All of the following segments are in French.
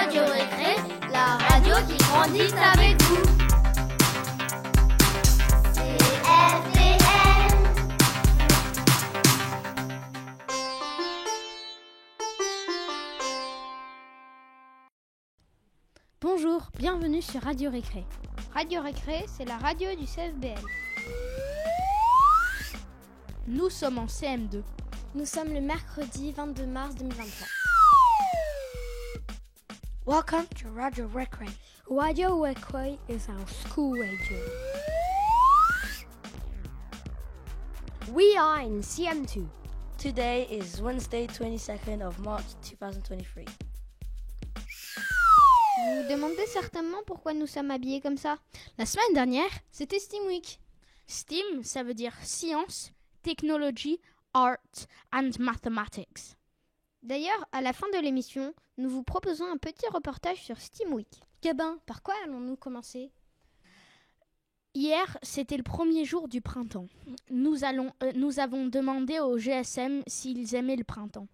Radio Récré, la radio qui grandit avec vous. CFPL. Bonjour, bienvenue sur Radio Récré. Radio Récré, c'est la radio du CFBL. Nous sommes en CM2. Nous sommes le mercredi 22 mars 2023. Welcome to Radio Récré. Radio Récré is our school radio. We are in CM2. Today is Wednesday, 22nd of March 2023. Vous vous demandez certainement pourquoi nous sommes habillés comme ça. La semaine dernière, c'était STEAM Week. STEAM, ça veut dire Science, Technology, Art and Mathematics. D'ailleurs, à la fin de l'émission, nous vous proposons un petit reportage sur STEAM Week. Gabin, par quoi allons-nous commencer ? Hier, c'était le premier jour du printemps. Nous avons demandé au GSM s'ils aimaient le printemps.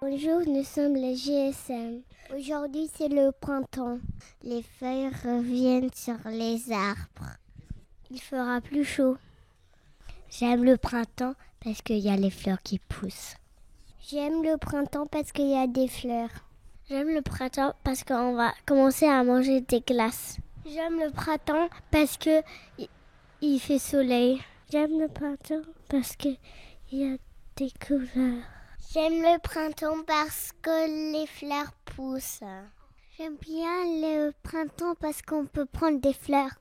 Bonjour, nous sommes les GSM. Aujourd'hui, c'est le printemps. Les feuilles reviennent sur les arbres. Il fera plus chaud. J'aime le printemps parce qu'il y a les fleurs qui poussent. J'aime le printemps parce qu'il y a des fleurs. J'aime le printemps parce qu'on va commencer à manger des glaces. J'aime le printemps parce que il fait soleil. J'aime le printemps parce qu'il y a des couleurs. J'aime le printemps parce que les fleurs poussent. J'aime bien le printemps parce qu'on peut prendre des fleurs.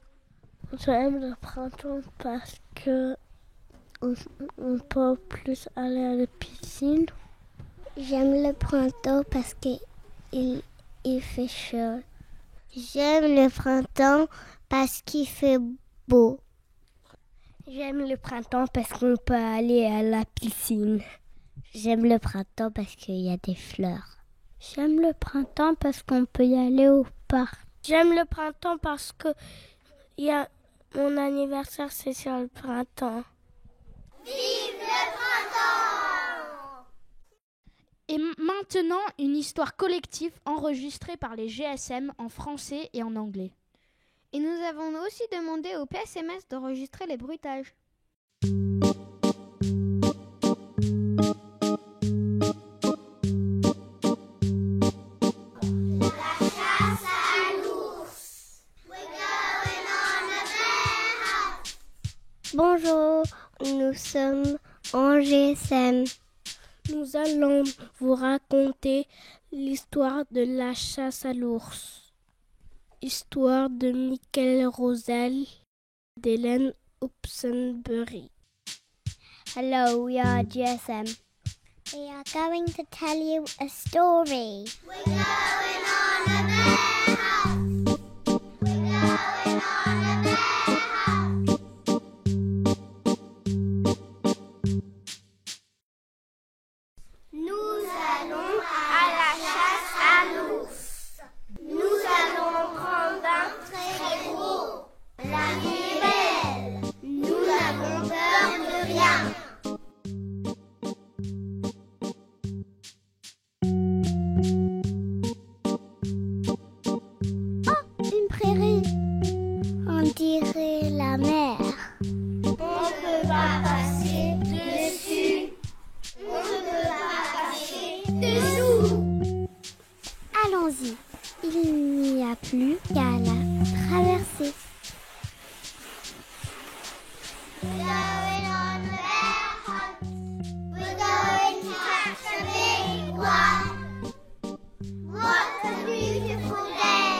J'aime le printemps parce que on peut plus aller à la piscine. J'aime le printemps parce qu'il fait chaud. J'aime le printemps parce qu'il fait beau. J'aime le printemps parce qu'on peut aller à la piscine. J'aime le printemps parce qu'il y a des fleurs. J'aime le printemps parce qu'on peut y aller au parc. J'aime le printemps parce que mon anniversaire, c'est sur le printemps. Vive le printemps! Et maintenant, une histoire collective enregistrée par les GSM en français et en anglais. Et nous avons aussi demandé au PSMS d'enregistrer les bruitages. Bonjour, nous sommes en GSM. Nous allons vous raconter l'histoire de la chasse à l'ours. Histoire de Michael Rosel, d'Hélène Hobsonbury. Hello, we are GSM. We are going to tell you a story. We're going on a bear hunt. We're going on a bear hunt. Nous allons à la chasse à l'ours. Nous allons prendre un très gros. La nuit est belle. Nous n'avons peur de rien. Une prairie. On dirait la mer. On ne peut pas passer dessus. On ne peut pas passer dessous. Allons-y. Il n'y a plus qu'à la traverser. We're going on a bear hunt. We're going to catch a big one. What a beautiful day.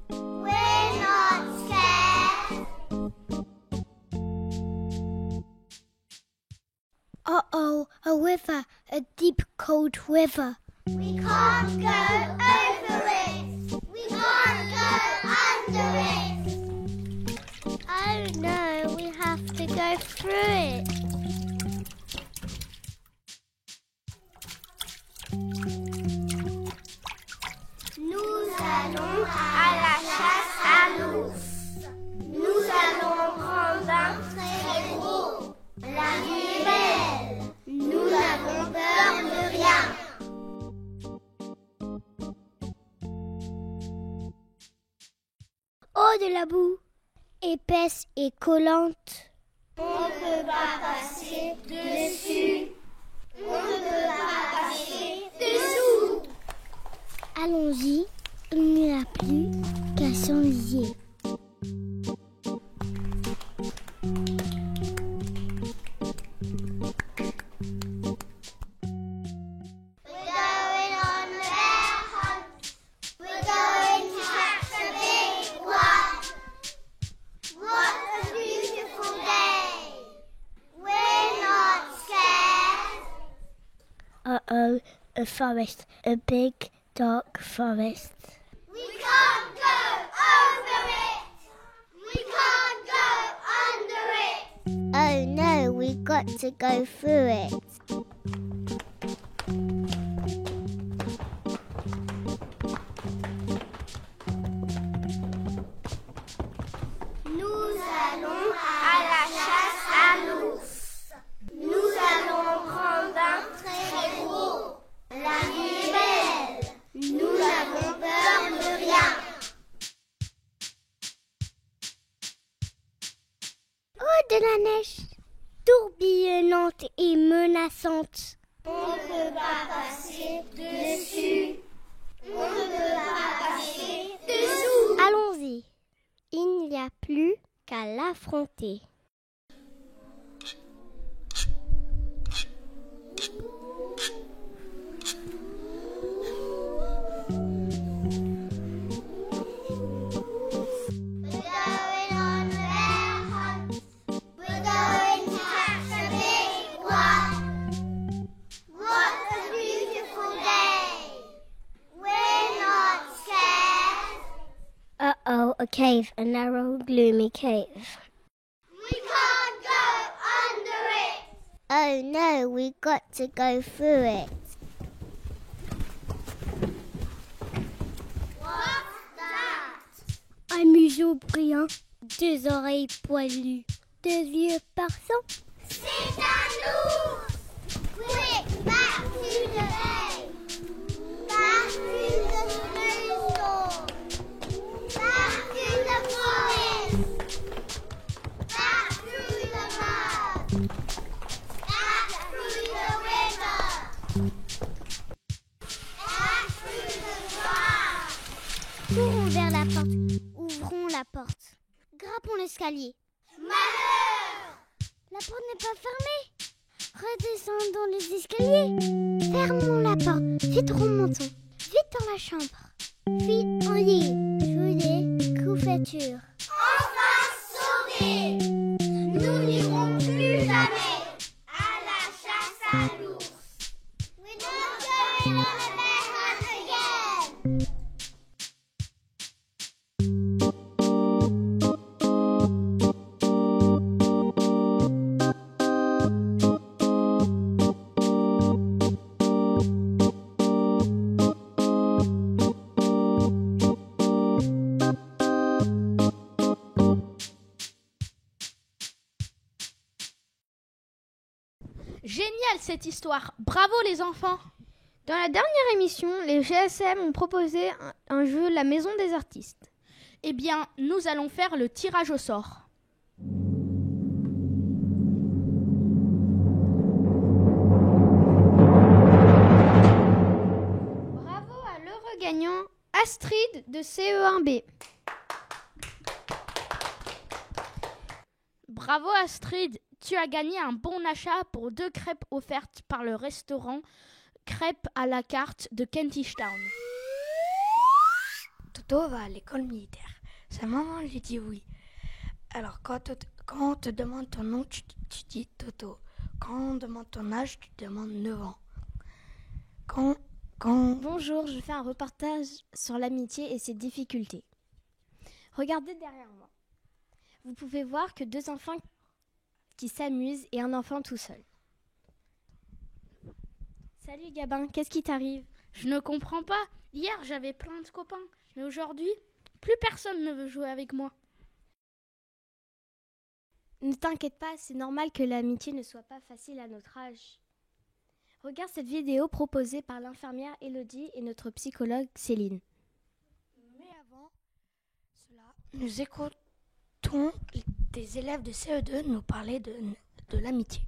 We're not scared. Uh-oh, a river, a deep cold river. We can't go over it. We can't go under it. Oh no, we have to go through it. Nous allons à la chasse à l'ours. Nous allons prendre un très gros. La nuit est belle. Nous n'avons Oh, de la boue. Épaisse et collante. On ne peut pas passer dessus. On ne peut pas passer dessous. Allons-y, il n'y a plus qu'à s'enliser. Uh-oh, a forest, a big, dark forest. We can't go over it. We can't go under it. Oh no, we've got to go through it. Nous allons à la chasse à l'ours. Nous allons prendre un très gros. La nuit est belle. Nous n'avons peur de rien. Oh, de la neige, tourbillonnante et menaçante. On ne peut pas passer dessus. On ne peut pas passer dessous. Allons-y, il n'y a plus qu'à l'affronter. Uh-oh, a cave, a narrow, gloomy cave. We can't go under it. Oh no, we've got to go through it. What's that? Un museau brillant, deux oreilles poilues, deux yeux perçants. C'est un ours. Quick, back to the bay. Back to the snowstorm. Back to the forest. Back through the mud. Back through the river. Back through the grass. Courons vers la porte, ouvrons la porte. Grimpons l'escalier. Malheur. La porte n'est pas fermée. Redescendons les escaliers. Fermons la porte. Vite remontons. Vite dans la chambre. Vite en lit. Sous des couvertures. Enfin sauvés. Nous n'irons plus jamais à la chasse à l'ours. We're not going on a bear hunt again. Génial cette histoire. Bravo les enfants. Dans la dernière émission, les GSM ont proposé un jeu La Maison des Artistes. Eh bien, nous allons faire le tirage au sort. Bravo à l'heureux gagnant Astrid de CE1B. Bravo Astrid, tu as gagné un bon achat pour 2 crêpes offertes par le restaurant Crêpes à la carte de Kentish Town. Toto va à l'école militaire. Sa maman lui dit oui. Alors quand on te demande ton nom, tu dis Toto. Quand on demande ton âge, tu demandes 9 ans. Bonjour, je fais un reportage sur l'amitié et ses difficultés. Regardez derrière moi. Vous pouvez voir que 2 enfants qui s'amusent et un enfant tout seul. Salut Gabin, qu'est-ce qui t'arrive? Je ne comprends pas. Hier, j'avais plein de copains. Mais aujourd'hui, plus personne ne veut jouer avec moi. Ne t'inquiète pas, c'est normal que l'amitié ne soit pas facile à notre âge. Regarde cette vidéo proposée par l'infirmière Elodie et notre psychologue Céline. Mais avant cela, Nous écoutons des élèves de CE2 nous parler de l'amitié.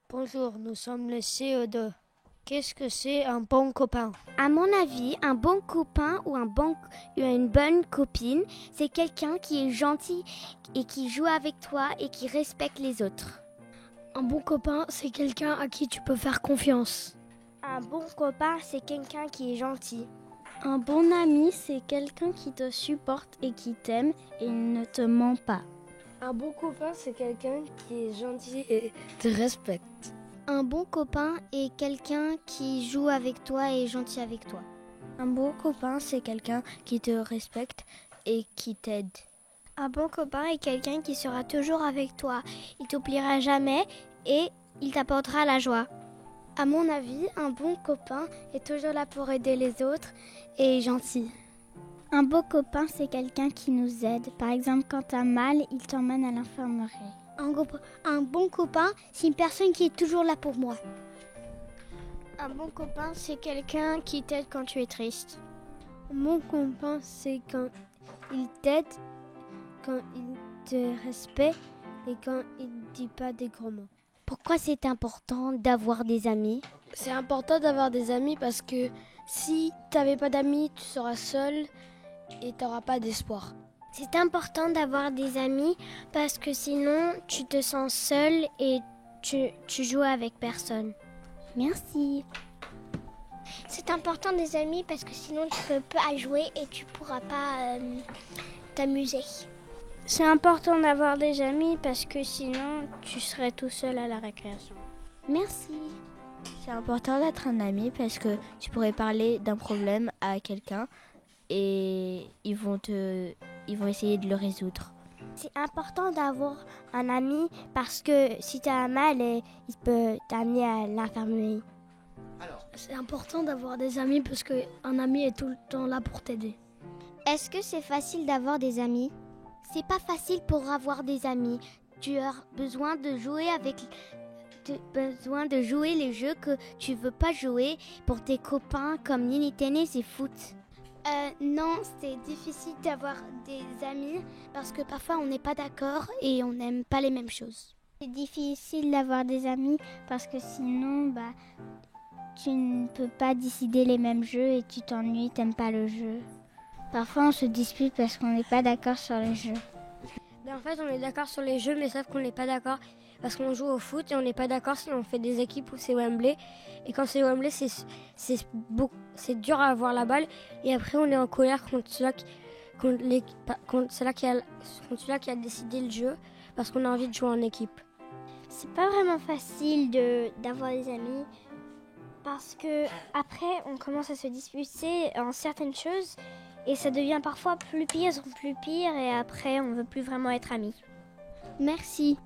Bonjour, nous sommes les CE2. Qu'est-ce que c'est un bon copain? À mon avis, un bon copain ou une bonne copine, c'est quelqu'un qui est gentil et qui joue avec toi et qui respecte les autres. Un bon copain, c'est quelqu'un à qui tu peux faire confiance. Un bon copain, c'est quelqu'un qui est gentil. Un bon ami, c'est quelqu'un qui te supporte et qui t'aime et ne te ment pas. Un bon copain, c'est quelqu'un qui est gentil et te respecte. Un bon copain est quelqu'un qui joue avec toi et est gentil avec toi. Un bon copain, c'est quelqu'un qui te respecte et qui t'aide. Un bon copain est quelqu'un qui sera toujours avec toi. Il t'oubliera jamais et il t'apportera la joie. À mon avis, un bon copain est toujours là pour aider les autres et est gentil. Un bon copain, c'est quelqu'un qui nous aide. Par exemple, quand t'as mal, il t'emmène à l'infirmerie. Un bon copain, c'est une personne qui est toujours là pour moi. Un bon copain, c'est quelqu'un qui t'aide quand tu es triste. Un bon copain, c'est quand il t'aide, quand il te respecte et quand il ne dit pas des gros mots. Pourquoi c'est important d'avoir des amis? C'est important d'avoir des amis parce que si tu n'avais pas d'amis, tu seras seul et tu n'auras pas d'espoir. C'est important d'avoir des amis parce que sinon tu te sens seul et tu joues avec personne. Merci. C'est important des amis parce que sinon tu peux pas jouer et tu pourras pas t'amuser. C'est important d'avoir des amis parce que sinon tu serais tout seul à la récréation. Merci. C'est important d'être un ami parce que tu pourrais parler d'un problème à quelqu'un et ils vont essayer de le résoudre. C'est important d'avoir un ami parce que si tu as un mal, il peut t'amener à l'infirmerie. C'est important d'avoir des amis parce qu'un ami est tout le temps là pour t'aider. Est-ce que c'est facile d'avoir des amis? C'est pas facile pour avoir des amis. Tu as besoin de jouer les jeux que tu veux pas jouer pour tes copains comme Nini Tennis et foot. Non, c'est difficile d'avoir des amis parce que parfois on n'est pas d'accord et on n'aime pas les mêmes choses. C'est difficile d'avoir des amis parce que sinon, tu ne peux pas décider les mêmes jeux et tu t'ennuies, t'aimes pas le jeu. Parfois on se dispute parce qu'on n'est pas d'accord sur les jeux. En fait, on est d'accord sur les jeux, mais sauf qu'on n'est pas d'accord parce qu'on joue au foot et on n'est pas d'accord si on fait des équipes ou c'est Wembley. Et quand c'est Wembley, c'est dur à avoir la balle. Et après, on est en colère contre celui qui a décidé le jeu parce qu'on a envie de jouer en équipe. C'est pas vraiment facile d'avoir des amis parce que après, on commence à se disputer en certaines choses. Et ça devient parfois plus pire et après on veut plus vraiment être amis. Merci.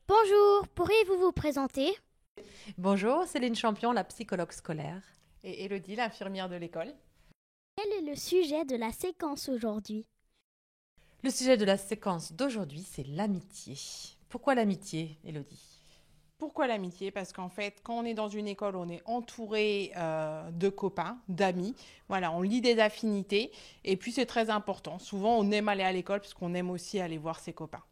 Bonjour, pourriez-vous vous présenter? Bonjour, Céline Champion, la psychologue scolaire. Et Élodie, l'infirmière de l'école. Quel est le sujet de la séquence aujourd'hui? Le sujet de la séquence d'aujourd'hui, c'est l'amitié. Pourquoi l'amitié, Élodie? Pourquoi l'amitié? Parce qu'en fait, quand on est dans une école, on est entouré de copains, d'amis. Voilà, on lit des affinités. Et puis, c'est très important. Souvent, on aime aller à l'école parce qu'on aime aussi aller voir ses copains.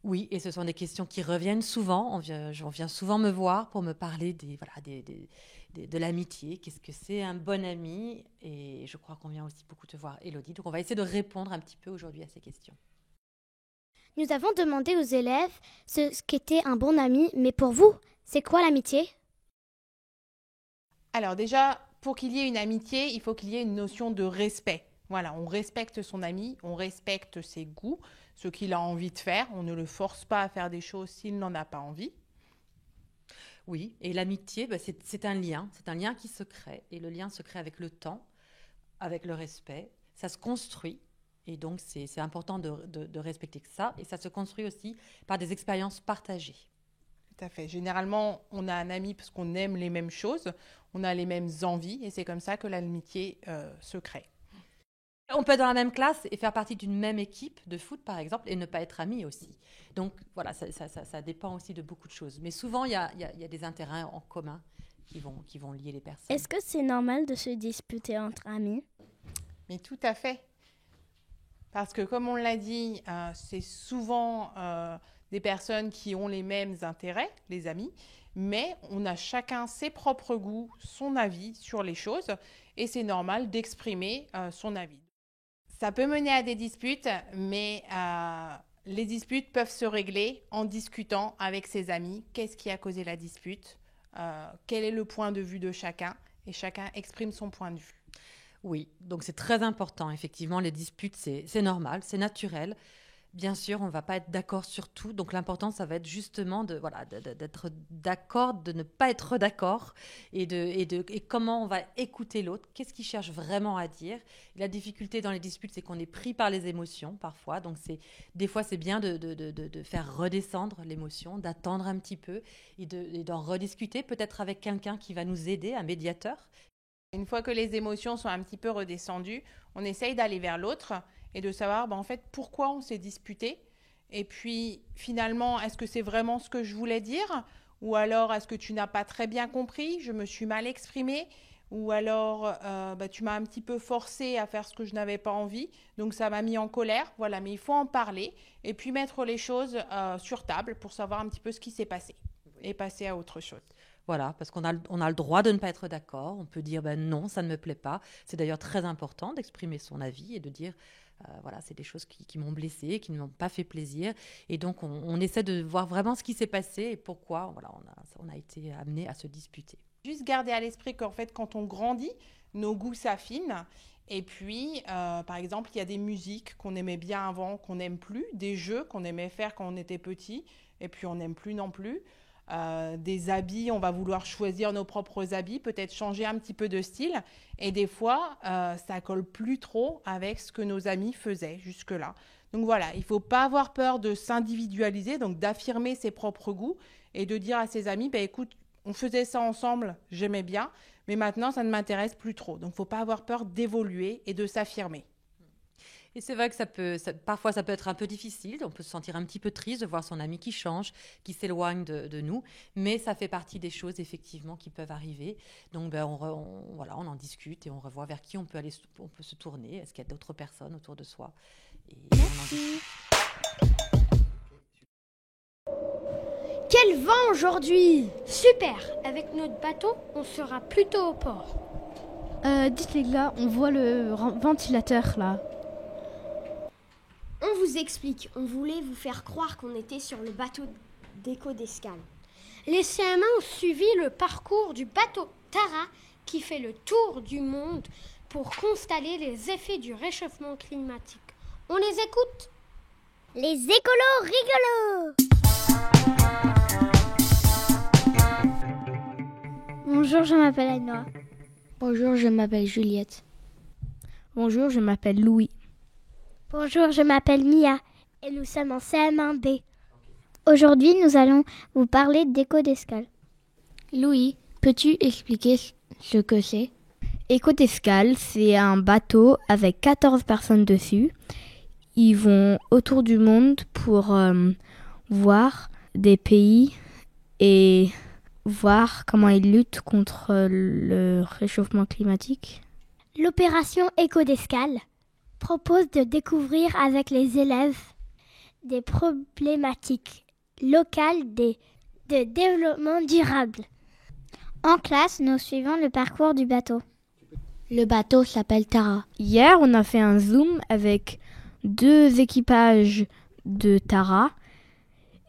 Oui, et ce sont des questions qui reviennent souvent. On vient souvent me voir pour me parler de l'amitié. Qu'est-ce que c'est un bon ami? Et je crois qu'on vient aussi beaucoup te voir, Élodie. Donc, on va essayer de répondre un petit peu aujourd'hui à ces questions. Nous avons demandé aux élèves ce qu'était un bon ami, mais pour vous, c'est quoi l'amitié? Alors déjà, pour qu'il y ait une amitié, il faut qu'il y ait une notion de respect. Voilà, on respecte son ami, on respecte ses goûts, ce qu'il a envie de faire. On ne le force pas à faire des choses s'il n'en a pas envie. Oui, et l'amitié, c'est un lien qui se crée. Et le lien se crée avec le temps. avec le respect, ça se construit. Et donc, c'est important de respecter ça. Et ça se construit aussi par des expériences partagées. Tout à fait. Généralement, on a un ami parce qu'on aime les mêmes choses, on a les mêmes envies, et c'est comme ça que l'amitié se crée. On peut être dans la même classe et faire partie d'une même équipe de foot, par exemple, et ne pas être amis aussi. Donc, voilà, ça dépend aussi de beaucoup de choses. Mais souvent, il y a des intérêts en commun qui vont lier les personnes. Est-ce que c'est normal de se disputer entre amis? Mais tout à fait. Parce que, comme on l'a dit, c'est souvent des personnes qui ont les mêmes intérêts, les amis, mais on a chacun ses propres goûts, son avis sur les choses, et c'est normal d'exprimer son avis. Ça peut mener à des disputes, mais les disputes peuvent se régler en discutant avec ses amis. Qu'est-ce qui a causé la dispute? Quel est le point de vue de chacun? Et chacun exprime son point de vue. Oui, donc c'est très important. Effectivement, les disputes, c'est normal, c'est naturel. Bien sûr, on ne va pas être d'accord sur tout. Donc l'important, ça va être justement d'être d'accord, de ne pas être d'accord et comment on va écouter l'autre. Qu'est-ce qu'il cherche vraiment à dire? Et la difficulté dans les disputes, c'est qu'on est pris par les émotions parfois. Donc des fois, c'est bien de faire redescendre l'émotion, d'attendre un petit peu et d'en rediscuter peut-être avec quelqu'un qui va nous aider, un médiateur. Une fois que les émotions sont un petit peu redescendues, on essaye d'aller vers l'autre et de savoir en fait pourquoi on s'est disputé. Et puis finalement, est-ce que c'est vraiment ce que je voulais dire? Ou alors est-ce que tu n'as pas très bien compris? Je me suis mal exprimée? Ou alors tu m'as un petit peu forcé à faire ce que je n'avais pas envie, donc ça m'a mis en colère. Voilà, mais il faut en parler et puis mettre les choses sur table pour savoir un petit peu ce qui s'est passé et passer à autre chose. Voilà, parce qu'on a le droit de ne pas être d'accord. On peut dire non, ça ne me plaît pas. C'est d'ailleurs très important d'exprimer son avis et de dire voilà, c'est des choses qui m'ont blessée, qui ne m'ont pas fait plaisir. Et donc, on essaie de voir vraiment ce qui s'est passé et pourquoi voilà, on a été amené à se disputer. Juste garder à l'esprit qu'en fait, quand on grandit, nos goûts s'affinent. Et puis, par exemple, il y a des musiques qu'on aimait bien avant, qu'on n'aime plus, des jeux qu'on aimait faire quand on était petit, et puis on n'aime plus non plus. Des habits, on va vouloir choisir nos propres habits, peut-être changer un petit peu de style. Et des fois, ça colle plus trop avec ce que nos amis faisaient jusque-là. Donc voilà, il ne faut pas avoir peur de s'individualiser, donc d'affirmer ses propres goûts et de dire à ses amis, écoute, on faisait ça ensemble, j'aimais bien, mais maintenant, ça ne m'intéresse plus trop. Donc, il ne faut pas avoir peur d'évoluer et de s'affirmer. Et c'est vrai que parfois ça peut être un peu difficile, on peut se sentir un petit peu triste de voir son ami qui change, qui s'éloigne de nous, mais ça fait partie des choses effectivement qui peuvent arriver. Donc on en discute et on revoit vers qui on peut se tourner. Est-ce qu'il y a d'autres personnes autour de soi? Merci. Quel vent aujourd'hui! Super! Avec notre bateau, on sera plutôt au port. Dites les gars, on voit le ventilateur là. On vous explique, on voulait vous faire croire qu'on était sur le bateau d'Éco d'Escale. Les CM1 ont suivi le parcours du bateau Tara qui fait le tour du monde pour constater les effets du réchauffement climatique. On les écoute? Les écolos rigolos! Bonjour, je m'appelle Ainoa. Bonjour, je m'appelle Juliette. Bonjour, je m'appelle Louis. Bonjour, je m'appelle Mia et nous sommes en CM1B. Aujourd'hui, nous allons vous parler d'Éco d'Escale. Louis, peux-tu expliquer ce que c'est? Éco d'Escale, c'est un bateau avec 14 personnes dessus. Ils vont autour du monde pour voir des pays et voir comment ils luttent contre le réchauffement climatique. L'opération Éco d'Escale propose de découvrir avec les élèves des problématiques locales de développement durable. En classe, nous suivons le parcours du bateau. Le bateau s'appelle Tara. Hier, on a fait un zoom avec 2 équipages de Tara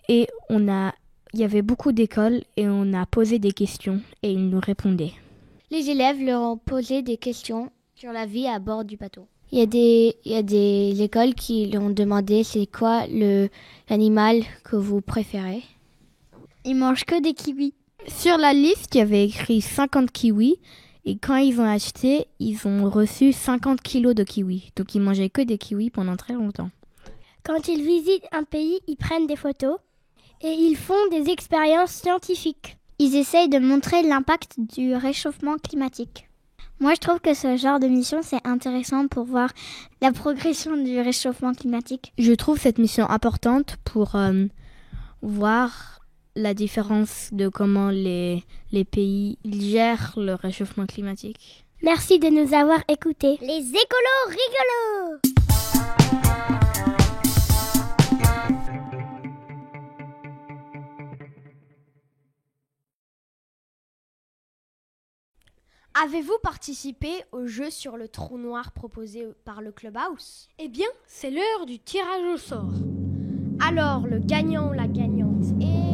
et il y avait beaucoup d'écoles et on a posé des questions et ils nous répondaient. Les élèves leur ont posé des questions sur la vie à bord du bateau. Il y a des écoles qui leur ont demandé c'est quoi l'animal que vous préférez. Ils mangent que des kiwis. Sur la liste, il y avait écrit 50 kiwis Et quand ils ont acheté, ils ont reçu 50 kilos de kiwis. Donc ils mangeaient que des kiwis pendant très longtemps. Quand ils visitent un pays, ils prennent des photos et ils font des expériences scientifiques. Ils essayent de montrer l'impact du réchauffement climatique. Moi, je trouve que ce genre de mission, c'est intéressant pour voir la progression du réchauffement climatique. Je trouve cette mission importante pour voir la différence de comment les pays gèrent le réchauffement climatique. Merci de nous avoir écoutés. Les écolos rigolos. Avez-vous participé au jeu sur le trou noir proposé par le Clubhouse? Eh bien, c'est l'heure du tirage au sort. Alors, le gagnant ou la gagnante est...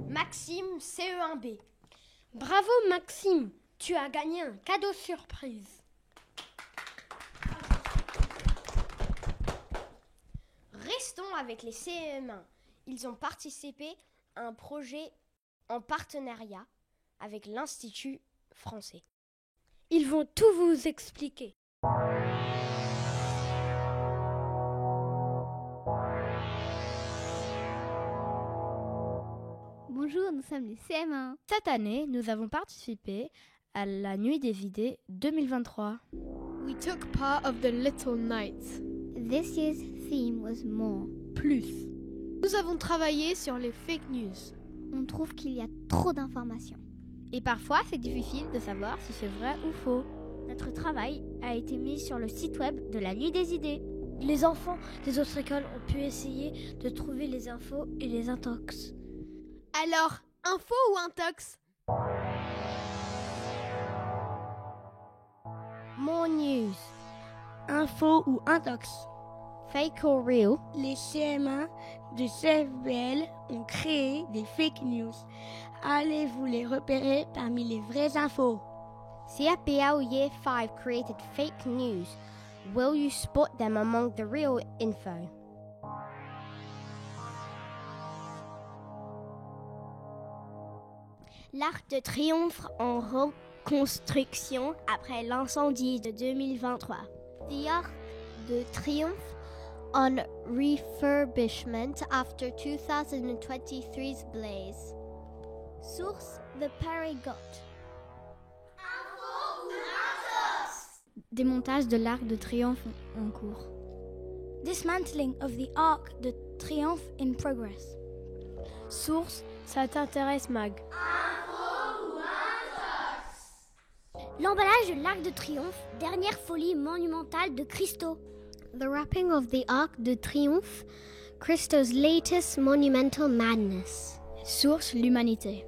Maxime, CE1B. Bravo Maxime, tu as gagné un cadeau surprise. Restons avec les CM1. Ils ont participé à un projet en partenariat avec l'Institut français. Ils vont tout vous expliquer. Bonjour, nous sommes les CM1. Cette année, nous avons participé à la Nuit des idées 2023. We took part of the Little Nights. This year's theme was more. Plus. Nous avons travaillé sur les fake news. On trouve qu'il y a trop d'informations. Et parfois, c'est difficile de savoir si c'est vrai ou faux. Notre travail a été mis sur le site web de la Nuit des idées. Les enfants des autres écoles ont pu essayer de trouver les infos et les intox. Alors, info ou intox? More news. Info ou intox? Fake or real? Les CM1 de CFBL ont créé des fake news. Allez-vous les repérer parmi les vraies infos? CFBL Year 5 created fake news. Will you spot them among the real info? L'Arc de Triomphe en reconstruction après l'incendie de 2023. The Arc de Triomphe on refurbishment after 2023's blaze. Source: The Parigot. Démontage de l'Arc de Triomphe en cours. Dismantling of the Arc de Triomphe in progress. Source: Ça t'intéresse Mag. L'emballage de l'Arc de Triomphe, dernière folie monumentale de Christo. The wrapping of the Arc de Triomphe, Christo's latest monumental madness. Source: L'Humanité.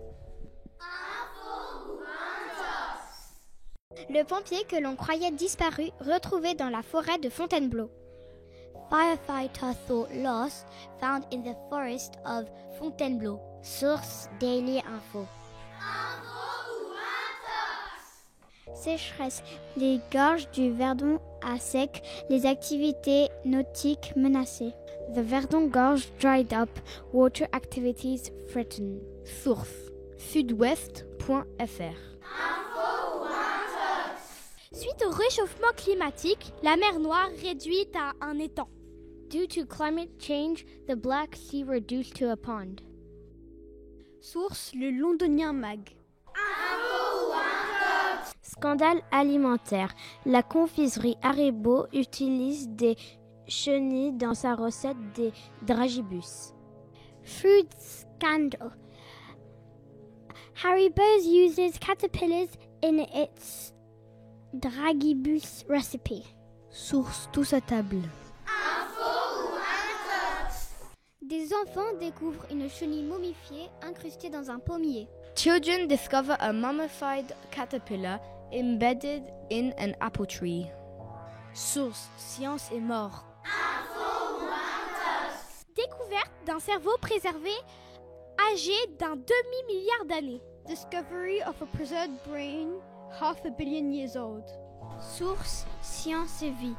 Le pompier que l'on croyait disparu, retrouvé dans la forêt de Fontainebleau. Firefighter thought lost, found in the forest of Fontainebleau. Source: Daily Info. Sécheresse. Les gorges du Verdon à sec, les activités nautiques menacées. The Verdon Gorge dried up, water activities threatened. Source: sudouest.fr. Suite au réchauffement climatique, la mer Noire réduite à un étang. Due to climate change, the Black Sea reduced to a pond. Source: Le Londonien Mag. Scandale alimentaire. La confiserie Haribo utilise des chenilles dans sa recette des dragibus. Food scandal. Haribo uses caterpillars in its dragibus recipe. Source: Tous à table. Des enfants découvrent une chenille momifiée incrustée dans un pommier. Children discover a mummified caterpillar embedded in an apple tree. Source: Science et mort. Découverte d'un cerveau préservé âgé d'un demi-milliard d'années. Discovery of a preserved brain half a billion years old. Source: Science et vie.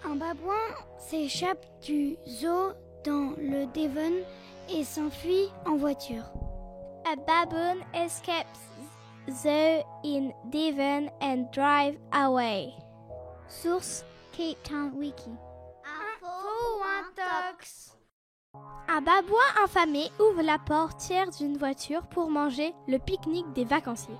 Un babouin s'échappe du zoo dans le Devon et s'enfuit en voiture. A baboon escapes zoo in Devon and drive away. Source Cape Town Wiki. Info ou intox? Un babouin affamé ouvre la portière d'une voiture pour manger le pique-nique des vacanciers.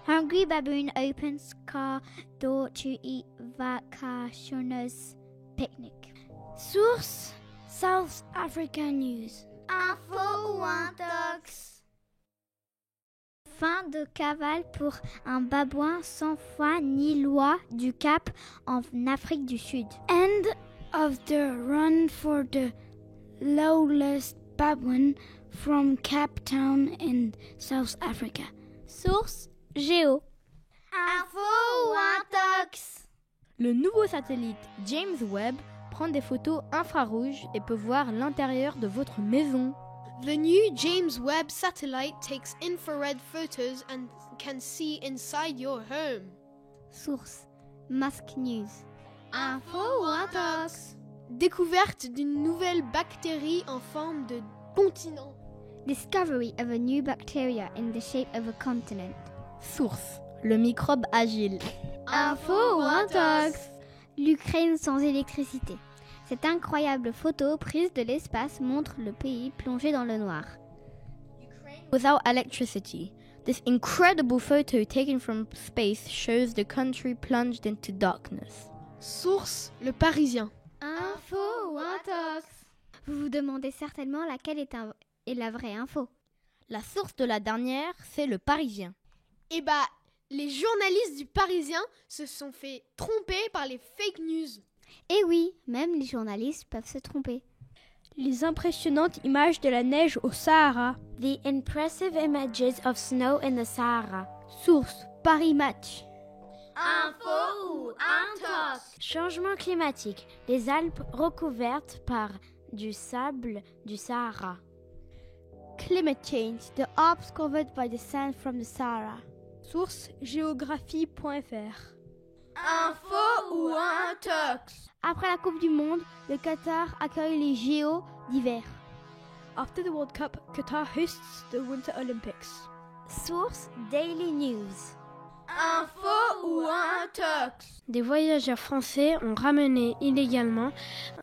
Hungry baboon opens car door to eat vacationers picnic. Source South African News. Info ou intox? Fin de cavale pour un babouin sans foi ni loi du Cap en Afrique du Sud. End of the run for the lawless baboon from Cape Town in South Africa. Source Géo. Info ou intox? Le nouveau satellite James Webb prend des photos infrarouges et peut voir l'intérieur de votre maison. The new James Webb satellite takes infrared photos and can see inside your home. Source Mask News. Info ou intox? Découverte d'une nouvelle bactérie en forme de continent. Discovery of a new bacteria in the shape of a continent. Source le microbe agile. Info ou intox? L'Ukraine sans électricité. Cette incroyable photo prise de l'espace montre le pays plongé dans le noir. Without electricity, this incredible photo taken from space shows the country plunged into darkness. Source Le Parisien. Info ou intox? Vous vous demandez certainement laquelle est la vraie info. La source de la dernière, c'est Le Parisien. Eh bah, les journalistes du Parisien se sont fait tromper par les fake news. Et oui, même les journalistes peuvent se tromper. Les impressionnantes images de la neige au Sahara. The impressive images of snow in the Sahara. Source Paris Match. Info ou intox? Changement climatique. Les Alpes recouvertes par du sable du Sahara. Climate change. The Alps covered by the sand from the Sahara. Source géographie.fr. Info ou intox? Après la Coupe du Monde, le Qatar accueille les JO d'hiver. After the World Cup, Qatar hosts the Winter Olympics. Source Daily News. Info ou intox? Des voyageurs français ont ramené illégalement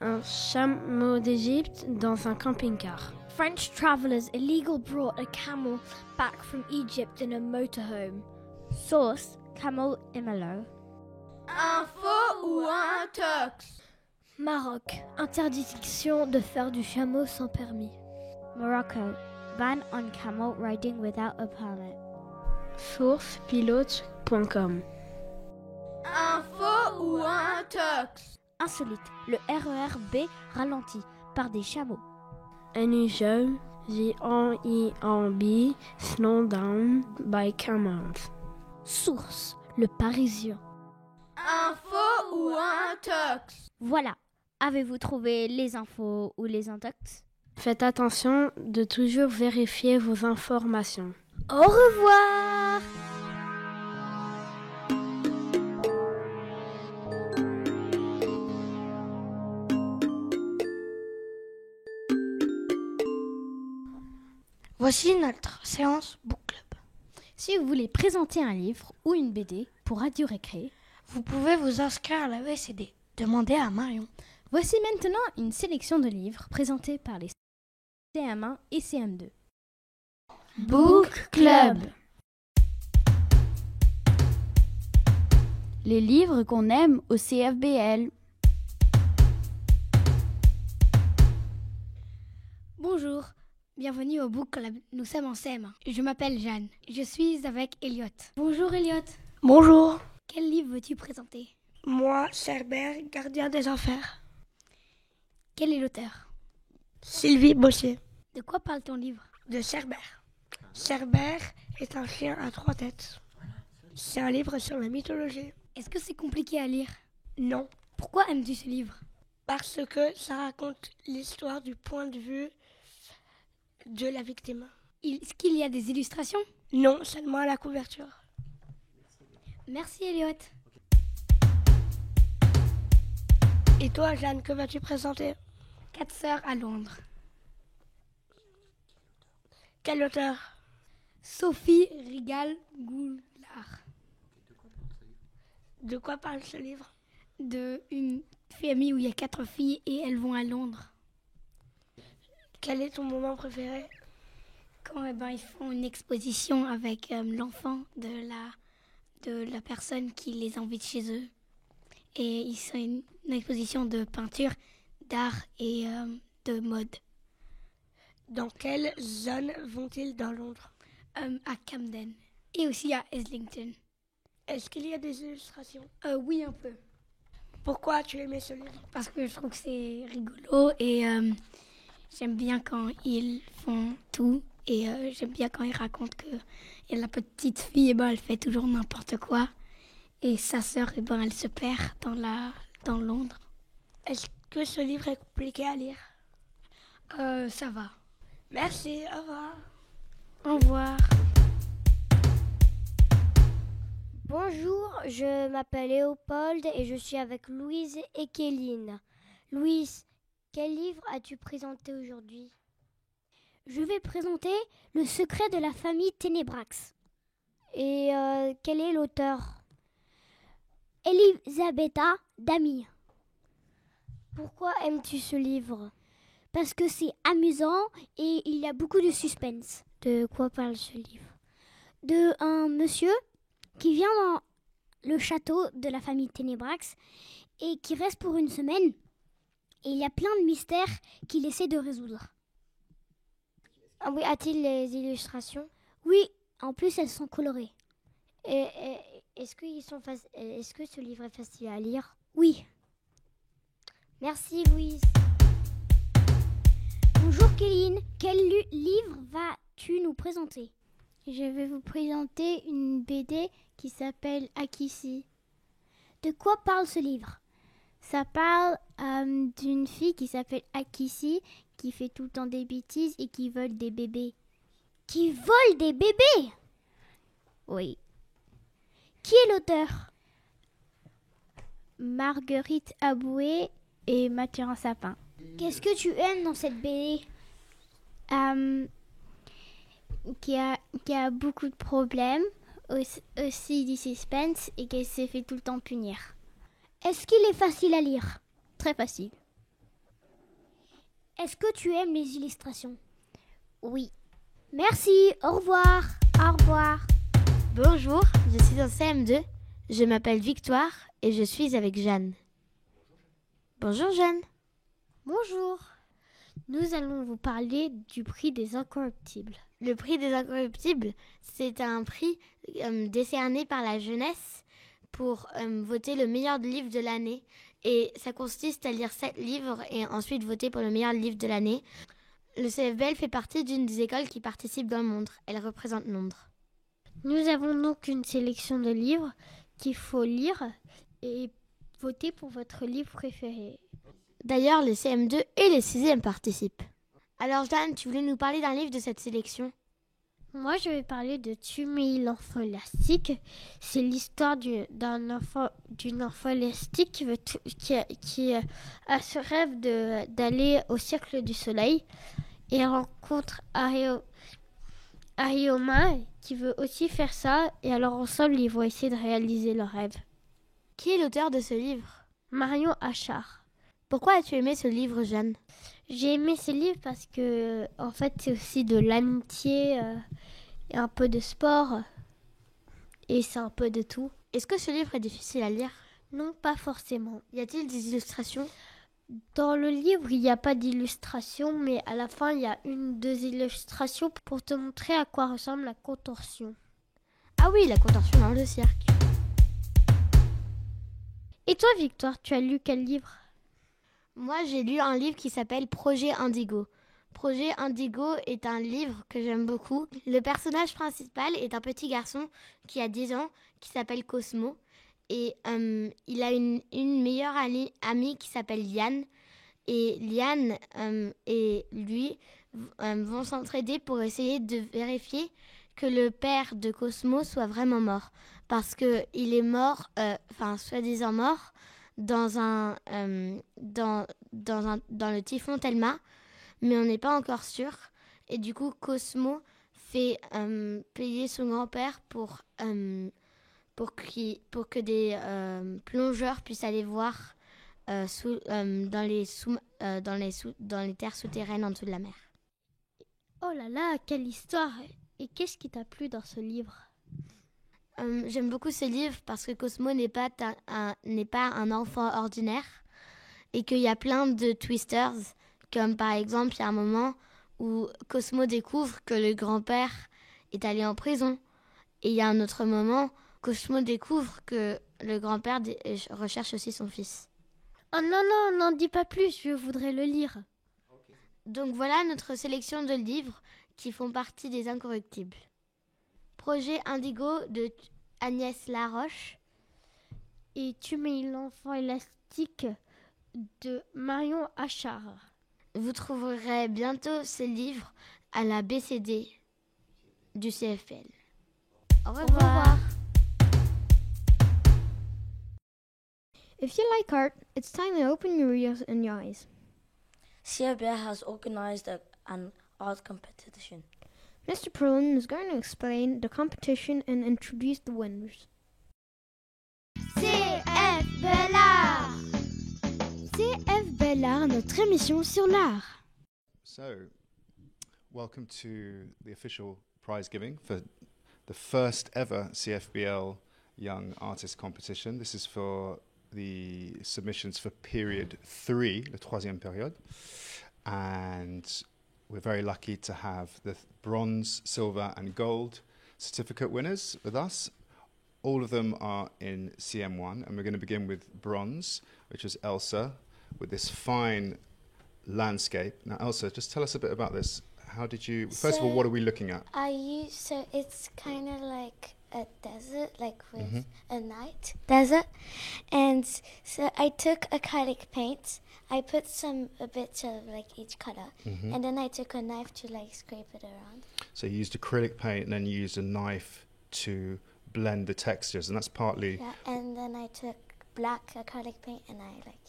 un chameau d'Égypte dans un camping-car. French travelers illegally brought a camel back from Egypt in a motorhome. Source Camel Imalo. Info ou intox? Maroc. Interdiction de faire du chameau sans permis. Morocco. Ban on camel riding without a permit. Source pilote.com. Info ou intox? Insolite. Le RER B ralenti par des chameaux. Unusual. The OERB slowed down by camels. Source Le Parisien. Info ou intox? Voilà. Avez-vous trouvé les infos ou les intox? Faites attention de toujours vérifier vos informations. Au revoir! Voici notre séance Book Club. Si vous voulez présenter un livre ou une BD pour Radio Récré, Vous pouvez vous inscrire à la VCD. Demandez à Marion. voici maintenant une sélection de livres présentés par les CM1 et CM2. Book Club. Les livres qu'on aime au CFBL. Bonjour, bienvenue au Book Club. Nous sommes en CM1. Je m'appelle Jeanne. Je suis avec Elliot. Bonjour Elliot. Bonjour. Quel livre veux-tu présenter? Moi, Cerbère, gardien des enfers. Quel est l'auteur? Sylvie Bossier. De quoi parle ton livre? De Cerbère. Cerbère est un chien à 3 têtes. C'est un livre sur la mythologie. Est-ce que c'est compliqué à lire? Non, Pourquoi aimes-tu ce livre? parce que ça raconte l'histoire du point de vue de la victime. Est-ce qu'il y a des illustrations? Non, seulement à la couverture. Merci Elliot. Et toi, Jeanne, que vas-tu présenter? 4 sœurs à Londres. Quel auteur? Sophie Rigal-Goulard. De quoi parle ce livre? De une famille où il y a 4 filles et elles vont à Londres. Quel est ton moment préféré? Quand ils font une exposition avec l'enfant de la personne qui les invite chez eux. Et ils font une exposition de peinture, d'art et de mode. Dans quelle zone vont-ils dans Londres? À Camden et aussi à Islington. Est-ce qu'il y a des illustrations? Oui, un peu. Pourquoi as-tu aimé ce livre? Parce que je trouve que c'est rigolo et j'aime bien quand ils font tout. Et j'aime bien quand ils racontent que la petite fille, elle fait toujours n'importe quoi. Et sa sœur, elle se perd dans Londres. Est-ce que ce livre est compliqué à lire? Ça va. Merci, au revoir. Au revoir. Bonjour, je m'appelle Léopold et je suis avec Louise et Kéline. Louise, quel livre as-tu présenté aujourd'hui? Je vais présenter Le secret de la famille Ténébrax. Et quel est l'auteur? Elisabetta Dami. Pourquoi aimes-tu ce livre? Parce que c'est amusant et il y a beaucoup de suspense. De quoi parle ce livre? De un monsieur qui vient dans le château de la famille Ténébrax et qui reste pour une semaine. Et il y a plein de mystères qu'il essaie de résoudre. Ah oui, a-t-il les illustrations? Oui, en plus elles sont colorées. Et est-ce que ce livre est facile à lire? Oui. Merci Louise. Bonjour Kéline, quel livre vas-tu nous présenter? Je vais vous présenter une BD qui s'appelle Akissi. De quoi parle ce livre? Ça parle d'une fille qui s'appelle Akissi, qui fait tout le temps des bêtises et qui vole des bébés. Qui vole des bébés? Oui. Qui est l'auteur? Marguerite Aboué et Mathurin Sapin. Qu'est-ce que tu aimes dans cette BD? Qui a beaucoup de problèmes, aussi du suspense et qu'elle s'est fait tout le temps punir. Est-ce qu'il est facile à lire? Très facile. Est-ce que tu aimes les illustrations? Oui. Merci, au revoir. Au revoir. Bonjour, je suis en CM2. Je m'appelle Victoire et je suis avec Jeanne. Bonjour Jeanne. Bonjour. Nous allons vous parler du prix des Incorruptibles. Le prix des Incorruptibles, c'est un prix décerné par la jeunesse pour voter le meilleur livre de l'année. Et ça consiste à lire 7 livres et ensuite voter pour le meilleur livre de l'année. Le CFBL fait partie d'une des écoles qui participent dans Londres. Elle représente Londres. Nous avons donc une sélection de livres qu'il faut lire et voter pour votre livre préféré. D'ailleurs, les CM2 et les 6e participent. Alors Jeanne, tu voulais nous parler d'un livre de cette sélection? Moi, je vais parler de Tumi l'enfant élastique. C'est l'histoire d'une enfant élastique qui a ce rêve d'aller au Cercle du Soleil et rencontre Arioma qui veut aussi faire ça. Et alors ensemble, ils vont essayer de réaliser leur rêve. Qui est l'auteur de ce livre? Marion Achard. Pourquoi as-tu aimé ce livre, Jeanne? J'ai aimé ce livre parce que, en fait, c'est aussi de l'amitié et un peu de sport. Et c'est un peu de tout. Est-ce que ce livre est difficile à lire? Non, pas forcément. Y a-t-il des illustrations? Dans le livre, il n'y a pas d'illustration, mais à la fin, il y a 1-2 illustrations pour te montrer à quoi ressemble la contorsion. Ah oui, la contorsion dans le cercle. Et toi, Victoire, tu as lu quel livre? Moi, j'ai lu un livre qui s'appelle Projet Indigo. Projet Indigo est un livre que j'aime beaucoup. Le personnage principal est un petit garçon qui a 10 ans, qui s'appelle Cosmo. Et il a une meilleure amie qui s'appelle Liane. Et Liane et lui vont s'entraider pour essayer de vérifier que le père de Cosmo soit vraiment mort. Parce qu'il est mort, soi-disant mort, dans le typhon Thelma, mais on n'est pas encore sûr. Et du coup, Cosmo fait payer son grand-père pour que des plongeurs puissent aller voir dans les terres souterraines en dessous de la mer. Oh là là, quelle histoire! Et qu'est-ce qui t'a plu dans ce livre? J'aime beaucoup ce livre parce que Cosmo n'est pas un enfant ordinaire et qu'il y a plein de twisters, comme par exemple il y a un moment où Cosmo découvre que le grand-père est allé en prison. Et il y a un autre moment, Cosmo découvre que le grand-père recherche aussi son fils. Oh non, non, n'en dis pas plus, je voudrais le lire. Donc voilà notre sélection de livres qui font partie des Incorruptibles. Projet Indigo de Agnès Laroche. Et Tu mets l'enfant élastique de Marion Achard. Vous trouverez bientôt ces livres à la BCD du CFL. Au revoir. If you like art, it's time to open your ears and your eyes. CFBL has organized an art competition. Mr. Perlin is going to explain the competition and introduce the winners. CF Bellard. CF Bellard, notre émission sur l'art. So, welcome to the official prize giving for the first ever CFBL Young Artist Competition. This is for the submissions for period 3, la troisième période. And we're very lucky to have the bronze, silver and gold certificate winners with us. All of them are in CM1, and we're going to begin with bronze, which is Elsa, with this fine landscape. Now, Elsa, just tell us a bit about this. How did you... First of all, what are we looking at? So it's kind of like a desert, like with a night desert. And so I took acrylic paint. I put a bit of like each color. And then I took a knife to like scrape it around. So you used acrylic paint and then you used a knife to blend the textures, and that's partly... Yeah, and then I took black acrylic paint and I like...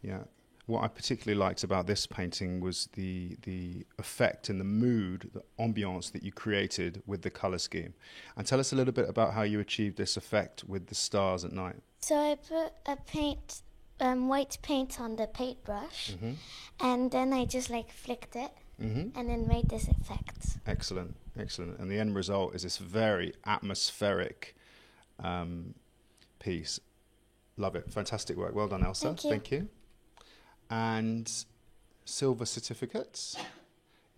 Yeah. What I particularly liked about this painting was the effect and the mood, the ambiance that you created with the colour scheme. And tell us a little bit about how you achieved this effect with the stars at night. So I put white paint on the paintbrush, and then I just like flicked it, and then made this effect. Excellent, excellent. And the end result is this very atmospheric piece. Love it. Fantastic work. Well done, Elsa. Thank you. And silver certificate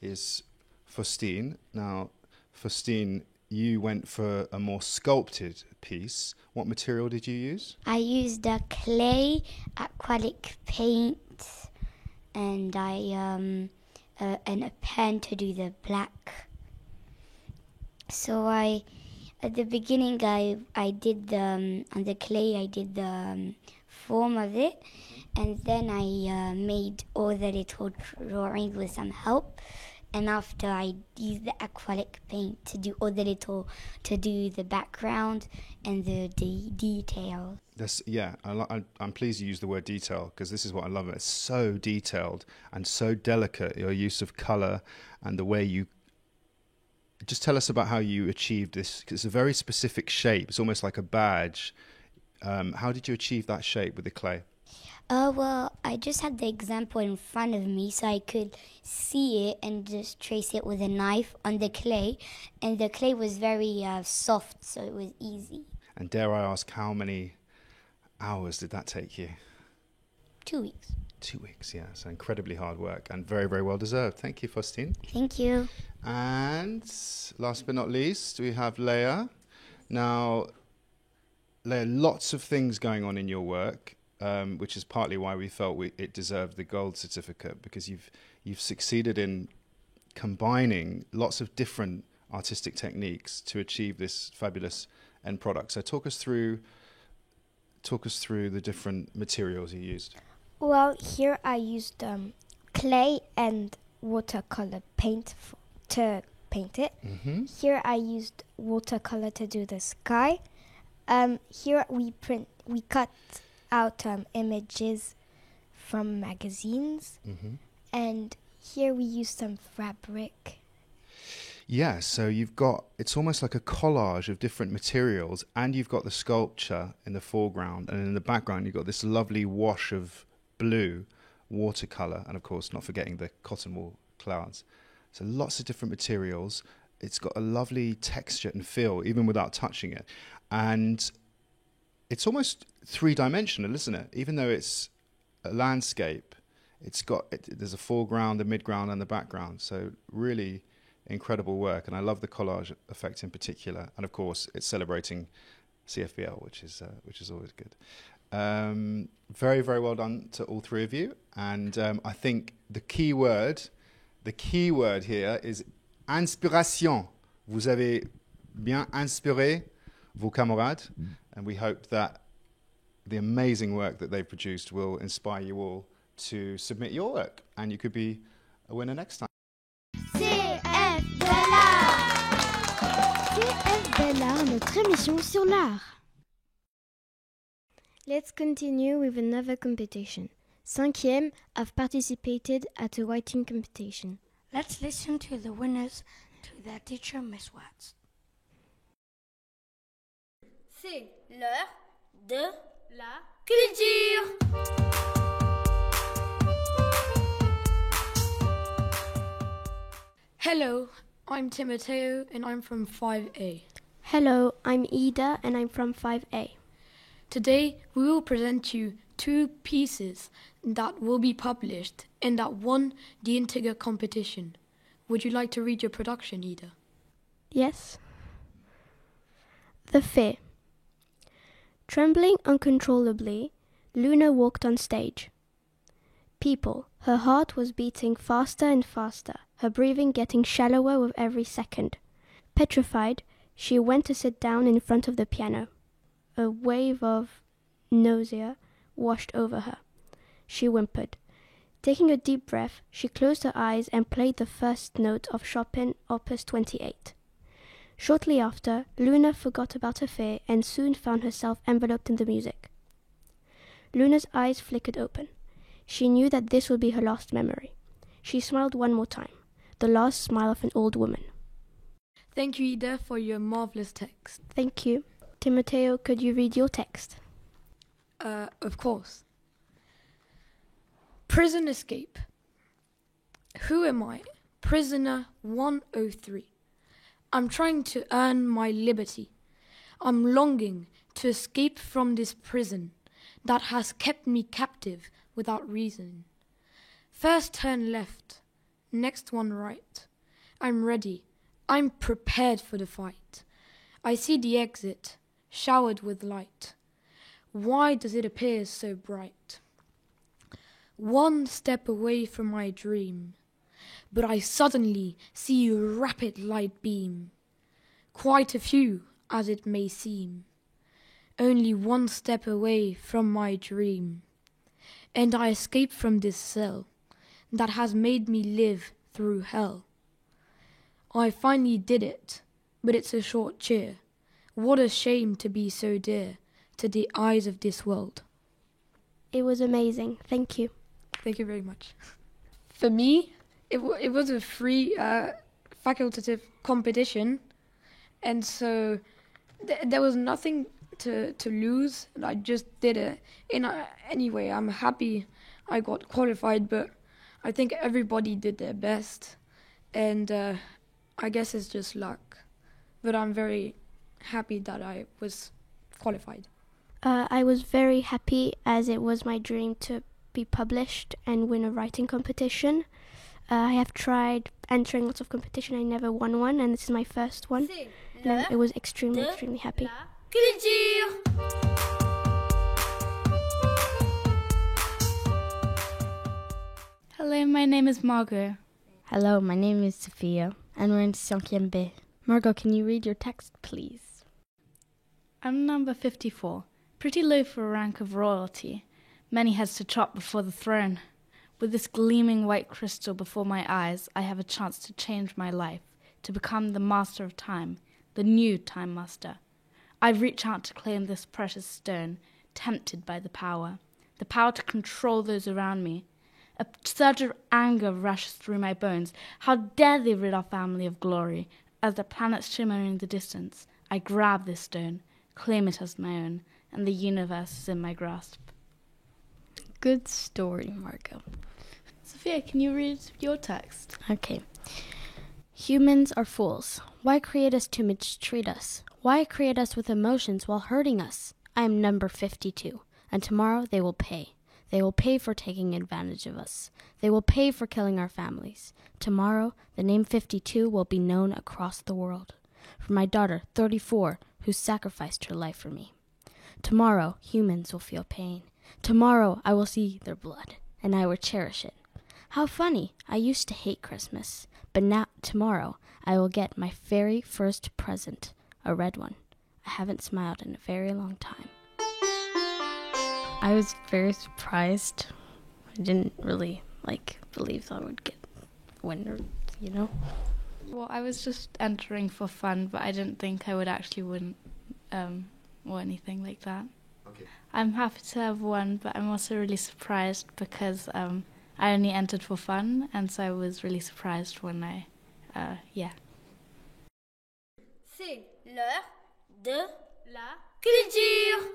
is Faustine. Now, Faustine, you went for a more sculpted piece. What material did you use? I used a clay, acrylic paint, and and a pen to do the black. So at the beginning, I did on the clay, I did the form of it. And then I made all the little drawings with some help. And after I used the acrylic paint to do the background and the detail. I'm pleased you used the word detail, because this is what I love. It's so detailed and so delicate, your use of colour and the way you... Just tell us about how you achieved this, because it's a very specific shape. It's almost like a badge. How did you achieve that shape with the clay? Well, I just had the example in front of me so I could see it and just trace it with a knife on the clay. And the clay was very soft, so it was easy. And dare I ask, how many hours did that take you? 2 weeks. 2 weeks, yeah. So incredibly hard work and very, very well deserved. Thank you, Faustine. Thank you. And last but not least, we have Leia. Now, Leia, lots of things going on in your work. Which is partly why we felt it deserved the gold certificate, because you've succeeded in combining lots of different artistic techniques to achieve this fabulous end product. So talk us through the different materials you used. Well, here I used clay and watercolor paint to paint it. Here I used watercolor to do the sky. Here we cut out images from magazines, and here we use some fabric. Yeah, so it's almost like a collage of different materials, and you've got the sculpture in the foreground, and in the background you've got this lovely wash of blue watercolor, and of course not forgetting the cotton wool clouds. So lots of different materials. It's got a lovely texture and feel, even without touching it. And it's almost three-dimensional, isn't it? Even though it's a landscape, there's a foreground, a midground, and the background. So really incredible work, and I love the collage effect in particular. And of course, it's celebrating CFBL, which is always good. Very, very well done to all three of you. And I think the key word here is inspiration. Vous avez bien inspiré vos camarades, and we hope that the amazing work that they've produced will inspire you all to submit your work, and you could be a winner next time. CF Bella, notre émission sur l'art. Let's continue with another competition. 5e have participated at a writing competition. Let's listen to the winners, to their teacher, Miss Watts. C'est l'heure de la culture. Hello, I'm Timoteo and I'm from 5A. Hello, I'm Ida and I'm from 5A. Today we will present you 2 pieces that will be published and that won the Integer competition. Would you like to read your production, Ida? Yes. The Fair. Trembling uncontrollably, Luna walked on stage. People, her heart was beating faster and faster, her breathing getting shallower with every second. Petrified, she went to sit down in front of the piano. A wave of nausea washed over her. She whimpered. Taking a deep breath, she closed her eyes and played the first note of Chopin, Opus 28. Shortly after, Luna forgot about her fear and soon found herself enveloped in the music. Luna's eyes flickered open. She knew that this would be her last memory. She smiled one more time, the last smile of an old woman. Thank you, Ida, for your marvelous text. Thank you. Timoteo, could you read your text? Of course. Prison escape. Who am I? Prisoner 103. I'm trying to earn my liberty. I'm longing to escape from this prison that has kept me captive without reason. First turn left, next one right. I'm ready. I'm prepared for the fight. I see the exit, showered with light. Why does it appear so bright? One step away from my dream, but I suddenly see a rapid light beam. Quite a few, as it may seem. Only one step away from my dream, and I escape from this cell that has made me live through hell. I finally did it, but it's a short cheer. What a shame to be so dear to the eyes of this world. It was amazing. Thank you. Thank you very much. For me, it was a free facultative competition, and so there was nothing to lose, and I just did it. Anyway, I'm happy I got qualified, but I think everybody did their best, and I guess it's just luck. But I'm very happy that I was qualified. I was very happy as it was my dream to be published and win a writing competition. I have tried entering lots of competition. I never won one, and this is my first one. And I was extremely happy. Hello, my name is Margot. Hello, my name is Sophia, and we're in 5e B. Margot, can you read your text, please? I'm number 54, pretty low for a rank of royalty. Many heads to chop before the throne. With this gleaming white crystal before my eyes, I have a chance to change my life, to become the master of time, the new time master. I reach out to claim this precious stone, tempted by the power to control those around me. A surge of anger rushes through my bones. How dare they rid our family of glory? As the planets shimmer in the distance, I grab this stone, claim it as my own, and the universe is in my grasp. Good story, Margot. Sophia, can you read your text? Okay. Humans are fools. Why create us to mistreat us? Why create us with emotions while hurting us? I am number 52, and tomorrow they will pay. They will pay for taking advantage of us. They will pay for killing our families. Tomorrow, the name 52 will be known across the world. For my daughter, 34, who sacrificed her life for me. Tomorrow, humans will feel pain. Tomorrow, I will see their blood, and I will cherish it. How funny. I used to hate Christmas, but now, tomorrow, I will get my very first present, a red one. I haven't smiled in a very long time. I was very surprised. I didn't really, believe I would get a winner, you know? Well, I was just entering for fun, but I didn't think I would actually win or anything like that. Okay. I'm happy to have won, but I'm also really surprised because I only entered for fun, and so I was really surprised when C'est l'heure de la culture.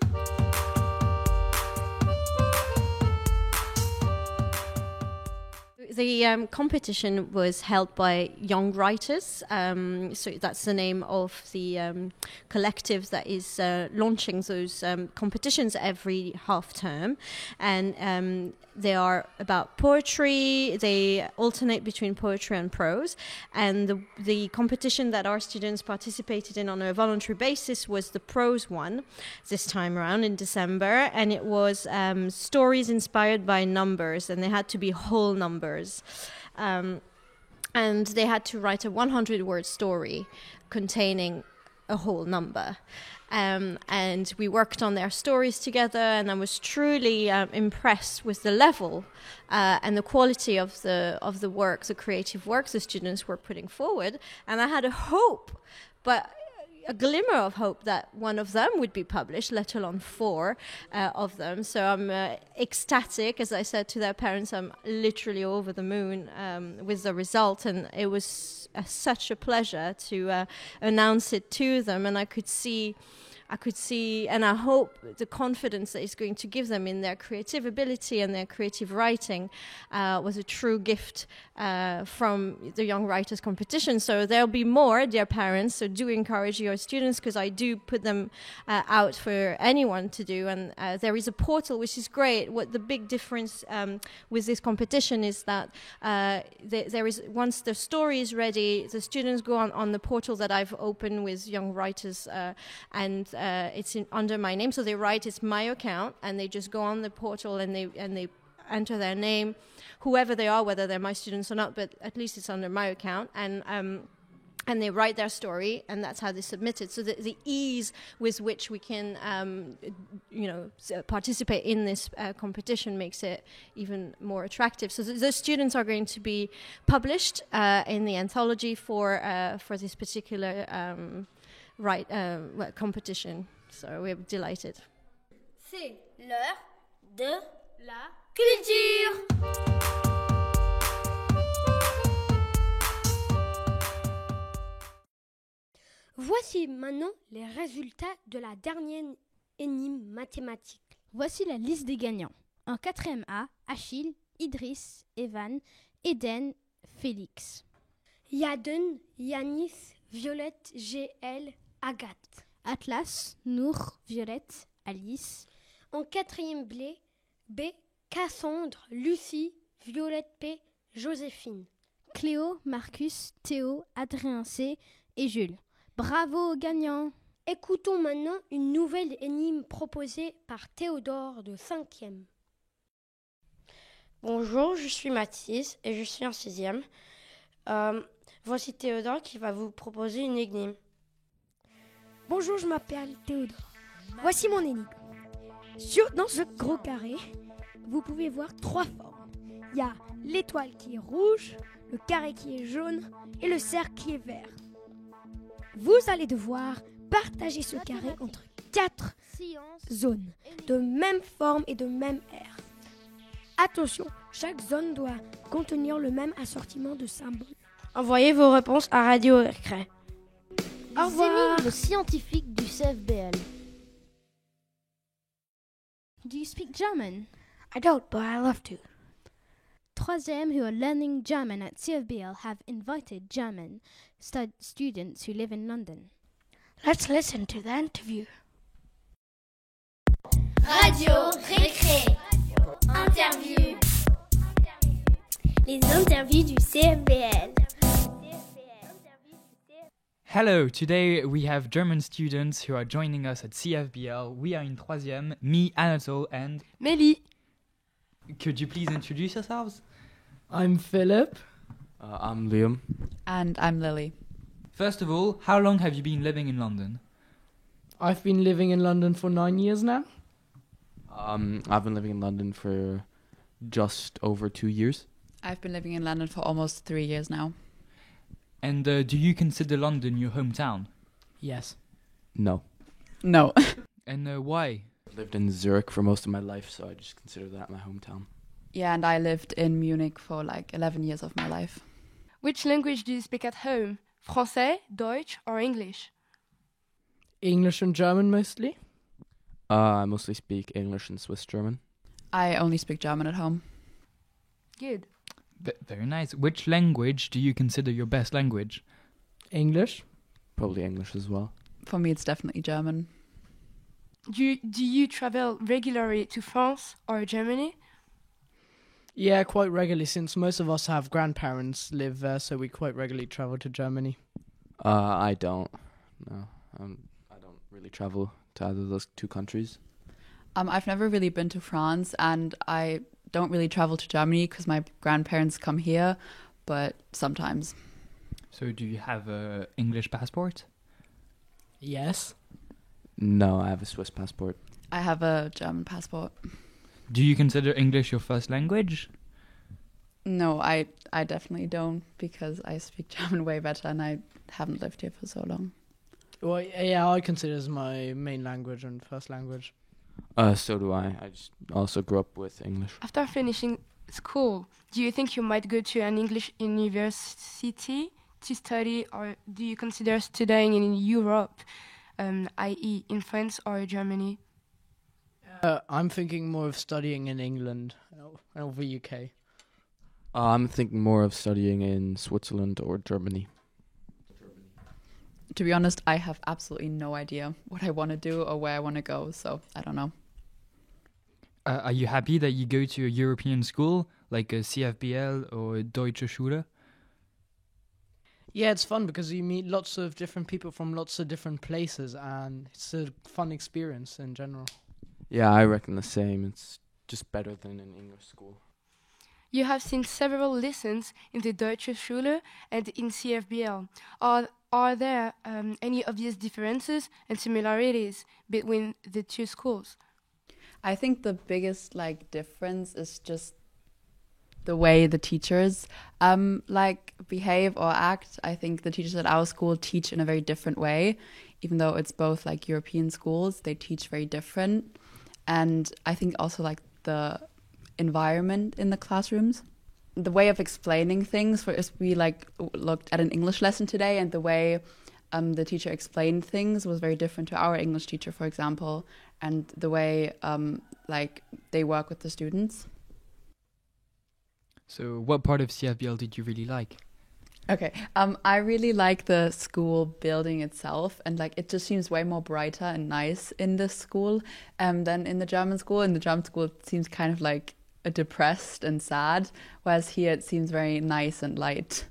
The competition was held by Young Writers, so that's the name of the collective that is launching those competitions every half term, and they are about poetry. They alternate between poetry and prose, and the competition that our students participated in on a voluntary basis was the prose one this time around in December, and it was stories inspired by numbers, and they had to be whole numbers. And they had to write a 100-word story containing a whole number. And we worked on their stories together, and I was truly impressed with the level and the quality of the work, the creative work the students were putting forward. And I had a hope, but a glimmer of hope that one of them would be published, let alone 4 of them. So I'm ecstatic. As I said to their parents, I'm literally over the moon with the result, and it was such a pleasure to announce it to them, and I could see, and I hope the confidence that it's going to give them in their creative ability and their creative writing was a true gift from the Young Writers competition. So there'll be more, dear parents, so do encourage your students, because I do put them out for anyone to do. And there is a portal, which is great. What the big difference with this competition is that there is, once the story is ready, the students go on the portal that I've opened with Young Writers, and it's under my name, so they write, it's my account, and they just go on the portal and they enter their name, whoever they are, whether they're my students or not, but at least it's under my account, and they write their story, and that's how they submit it. So the ease with which we can participate in this competition makes it even more attractive. So the students are going to be published in the anthology for this particular competition. So we're delighted. C'est l'heure de la culture. Voici maintenant les résultats de la dernière énigme mathématique. Voici la liste des gagnants. En 4e A, Achille, Idriss, Evan, Eden, Félix. Yaden, Yanis, Violette, GL, Agathe. Atlas, Nour, Violette, Alice. En 4e B, Cassandre, Lucie, Violette P, Joséphine. Cléo, Marcus, Théo, Adrien C et Jules. Bravo aux gagnants! Écoutons maintenant une nouvelle énigme proposée par Théodore de 5e. Bonjour, je suis Mathis et je suis en 6e. Voici Théodore qui va vous proposer une énigme. Bonjour, je m'appelle Théodore. Voici mon énigme. Dans ce gros carré, vous pouvez voir 3 formes. Il y a l'étoile qui est rouge, le carré qui est jaune et le cercle qui est vert. Vous allez devoir partager ce carré entre 4 zones de même forme et de même aire. Attention, Chaque zone doit contenir le même assortiment de symboles. Envoyez vos réponses à Radio Récré. Au revoir. Énigmes scientifiques du CFBL. Do you speak German? I don't, but I love to. Troisième who are learning German at CFBL have invited German students who live in London. Let's listen to the interview. Radio Récré. Interview. Les interviews du CFBL. Hello, today we have German students who are joining us at CFBL. We are in troisième, me, Anatole, and Mélie. Could you please introduce yourselves? I'm Philip. I'm Liam. And I'm Lily. First of all, how long have you been living in London? I've been living in London for 9 years now. I've been living in London for just over 2 years. I've been living in London for almost 3 years now. And do you consider London your hometown? Yes. No. No. And why? I lived in Zurich for most of my life, so I just consider that my hometown. Yeah, and I lived in Munich for like 11 years of my life. Which language do you speak at home? Français, Deutsch, or English? English and German mostly. I mostly speak English and Swiss German. I only speak German at home. Good. Very nice. Which language do you consider your best language? English. Probably English as well. For me, it's definitely German. Do you travel regularly to France or Germany? Yeah, quite regularly, since most of us have grandparents live there, so we quite regularly travel to Germany. I don't. No, I don't really travel to either of those two countries. I've never really been to France, and I don't really travel to Germany because my grandparents come here, but sometimes. So do you have an English passport? Yes. No, I have a Swiss passport. I have a German passport. Do you consider English your first language? No, I definitely don't, because I speak German way better and I haven't lived here for so long. Well, yeah, I consider it as my main language and first language. So do I. I just also grew up with English. After finishing school, do you think you might go to an English university to study, or do you consider studying in Europe, i.e. in France or Germany? I'm thinking more of studying in England or the UK. I'm thinking more of studying in Switzerland or Germany. To be honest, I have absolutely no idea what I want to do or where I want to go, so I don't know. Are you happy that you go to a European school, like a CFBL or Deutsche Schule? Yeah, it's fun because you meet lots of different people from lots of different places, and it's a fun experience in general. Yeah, I reckon the same. It's just better than an English school. You have seen several lessons in the Deutsche Schule and in CFBL. Are there any obvious differences and similarities between the two schools? I think the biggest difference is just the way the teachers behave or act. I think the teachers at our school teach in a very different way, even though it's both European schools. They teach very different, and I think also the environment in the classrooms, the way of explaining things. For us, we looked at an English lesson today, and the way the teacher explained things was very different to our English teacher, for example, and the way they work with the students. So what part of CFBL did you really like? Okay, I really like the school building itself, and it just seems way more brighter and nice in this school than in the German school. In the German school, it seems kind of depressed and sad, whereas here it seems very nice and light.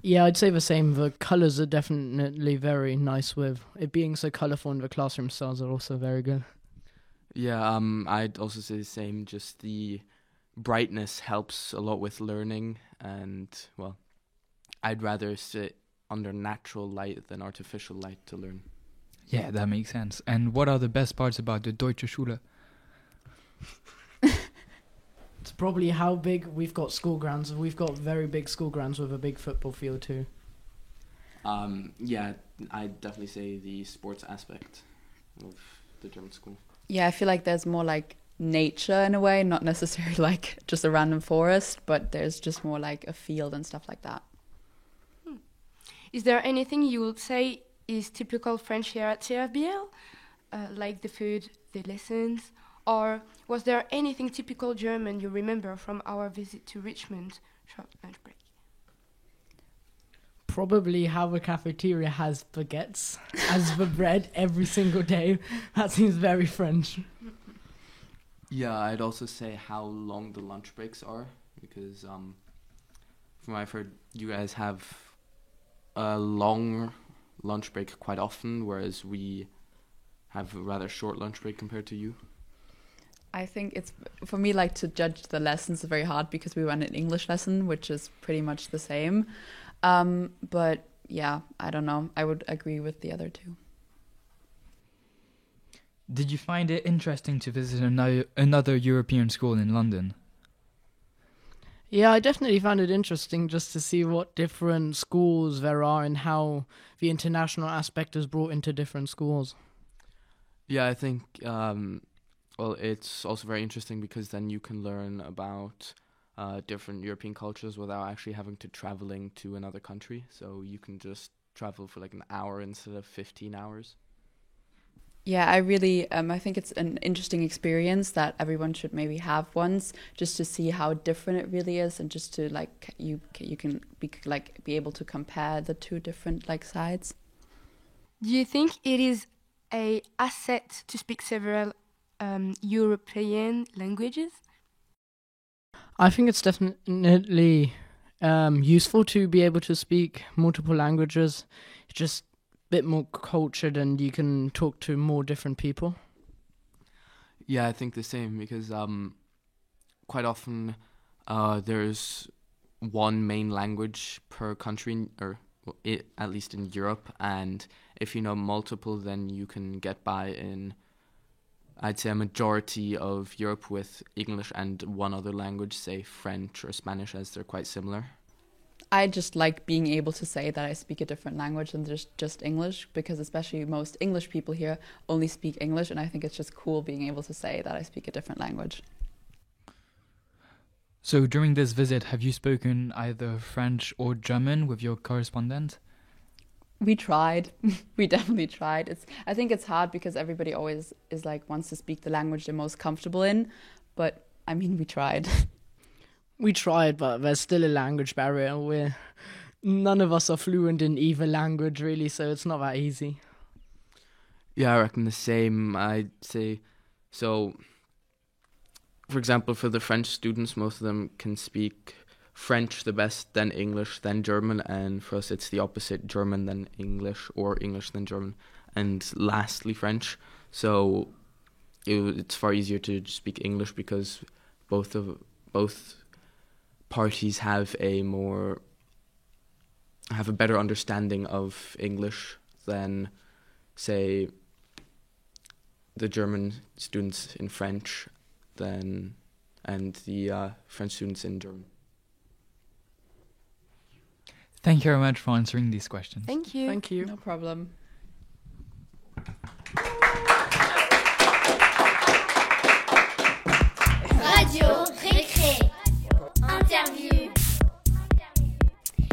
Yeah, I'd say the same. The colours are definitely very nice, with it being so colourful, and the classroom styles are also very good. Yeah, I'd also say the same. Just the brightness helps a lot with learning, and, well, I'd rather sit under natural light than artificial light to learn. Yeah, that makes sense. And what are the best parts about the Deutsche Schule? It's probably how big we've got school grounds. We've got very big school grounds with a big football field too. Yeah, I'd definitely say the sports aspect of the German school. Yeah, I feel like there's more nature in a way, not necessarily like just a random forest, but there's just more like a field and stuff like that. Is there anything you would say is typical French here at CFBL, like the food, the lessons, or was there anything typical German you remember from our visit to Richmond? Short lunch break. Probably how a cafeteria has baguettes as the bread every single day. That seems very French. Yeah, I'd also say how long the lunch breaks are, because from what I've heard, you guys have a long lunch break quite often, whereas we have a rather short lunch break compared to you. I think it's, for me, like to judge the lessons is very hard because we run an English lesson, which is pretty much the same. But yeah, I don't know. I would agree with the other two. Did you find it interesting to visit another European school in London? Yeah, I definitely found it interesting just to see what different schools there are and how the international aspect is brought into different schools. Yeah, I think, well, it's also very interesting because then you can learn about different European cultures without actually having to traveling to another country. So you can just travel for like an hour instead of 15 hours. Yeah, I really, I think it's an interesting experience that everyone should maybe have once, just to see how different it really is, and just to like you can be able to compare the two different like sides. Do you think it is an asset to speak several European languages? I think it's definitely useful to be able to speak multiple languages. It's just bit more cultured and you can talk to more different people. Yeah, I think the same because quite often there's one main language per country, or at least in Europe, and if you know multiple, then you can get by in, I'd say, a majority of Europe with English and one other language, say French or Spanish, as they're quite similar. I just like being able to say that I speak a different language than just English, because especially most English people here only speak English, and I think it's just cool being able to say that I speak a different language. So during this visit, have you spoken either French or German with your correspondent? We tried. We definitely tried. I think it's hard because everybody always is like wants to speak the language they're most comfortable in, but I mean, we tried. We tried, but there's still a language barrier. None of us are fluent in either language, really, so it's not that easy. Yeah, I reckon the same. I'd say, so, for example, for the French students, most of them can speak French the best, then English, then German, and for us it's the opposite, German, then English, or English, then German, and lastly French. So it's far easier to speak English because both parties have a better understanding of English than, say, the German students in French and the French students in German. Thank you very much for answering these questions. Thank you. Thank you. No problem. Radio Récré. Interview.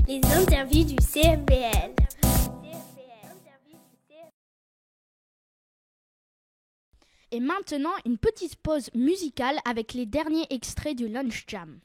Les interviews du CFBL. Et maintenant, une petite pause musicale avec les derniers extraits du Lunch Jam.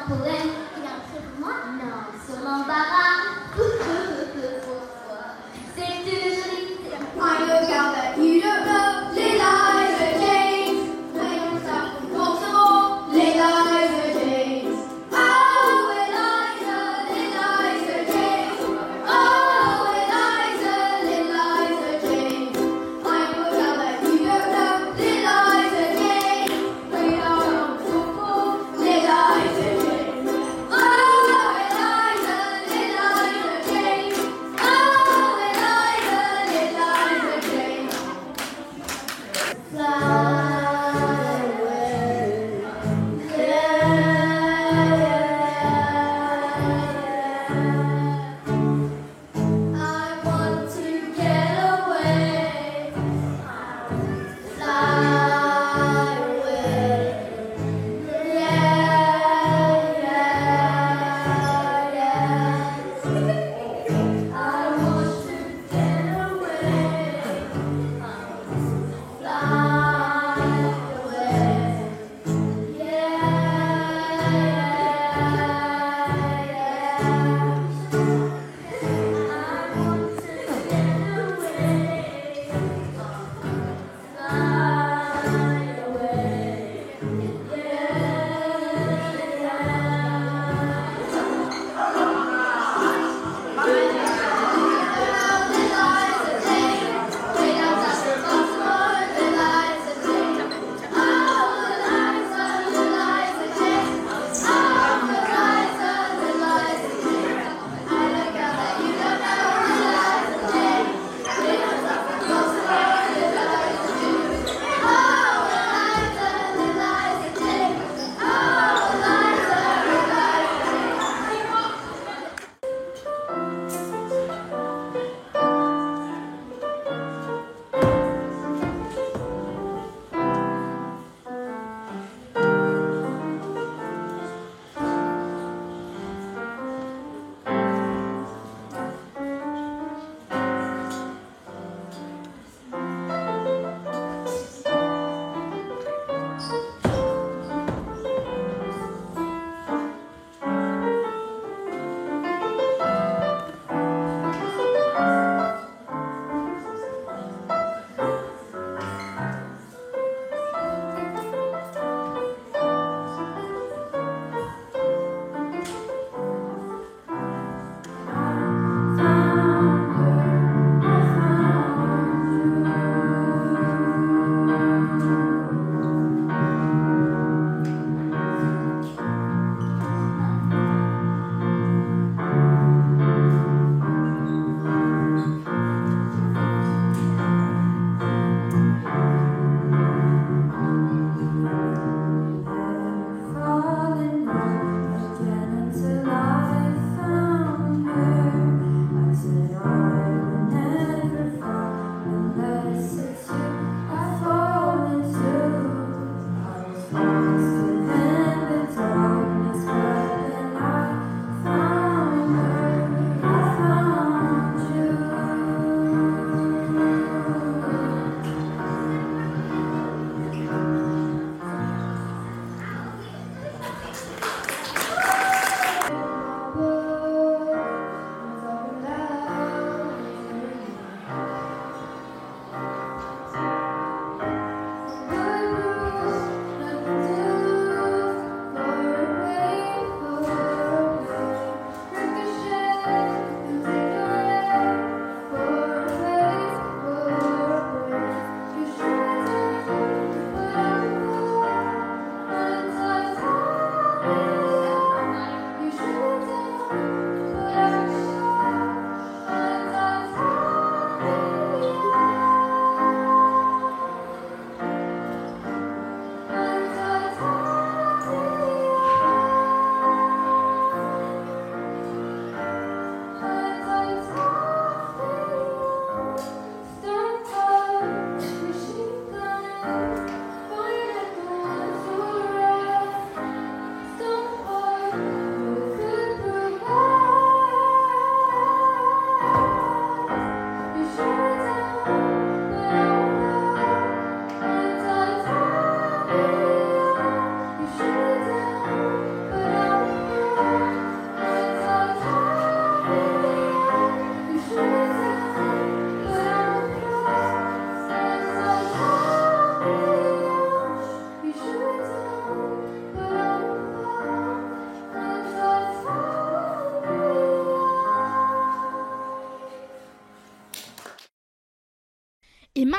poème, il a écrit pour moi? Non, sur l'embarras. C'est une jolie. I look out that you don't know. Les lives of James. Voyons ça, commencerons. Les lives of James. Oh, Eliza, les lives of James. Oh, Eliza, les lives of James. I look out that you don't know. Les lives of James. Bring it on, les lives of James.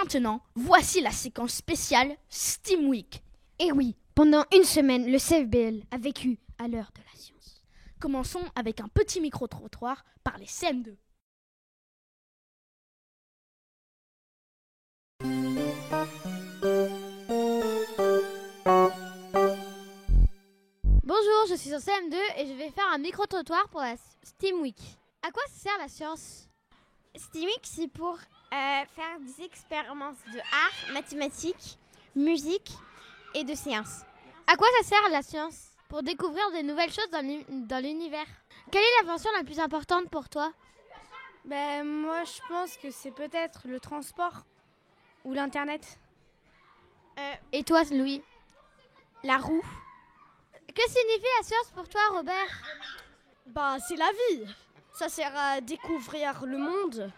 maintenant, voici la séquence spéciale STEAM Week. Et oui, pendant une semaine, le CFBL a vécu à l'heure de la science. Commençons avec un petit micro-trottoir par les CM2. Bonjour, je suis en CM2 et je vais faire un micro-trottoir pour la STEAM Week. À quoi ça sert la science? STEAM Week, c'est pour faire des expériences de art, mathématiques, musique et de sciences. À quoi ça sert la science? Pour découvrir de nouvelles choses dans l'univers. Quelle est l'invention la plus importante pour toi? Moi, je pense que c'est peut-être le transport ou l'Internet. Et toi, Louis? La roue. Que signifie la science pour toi, Robert? C'est la vie. Ça sert à découvrir le monde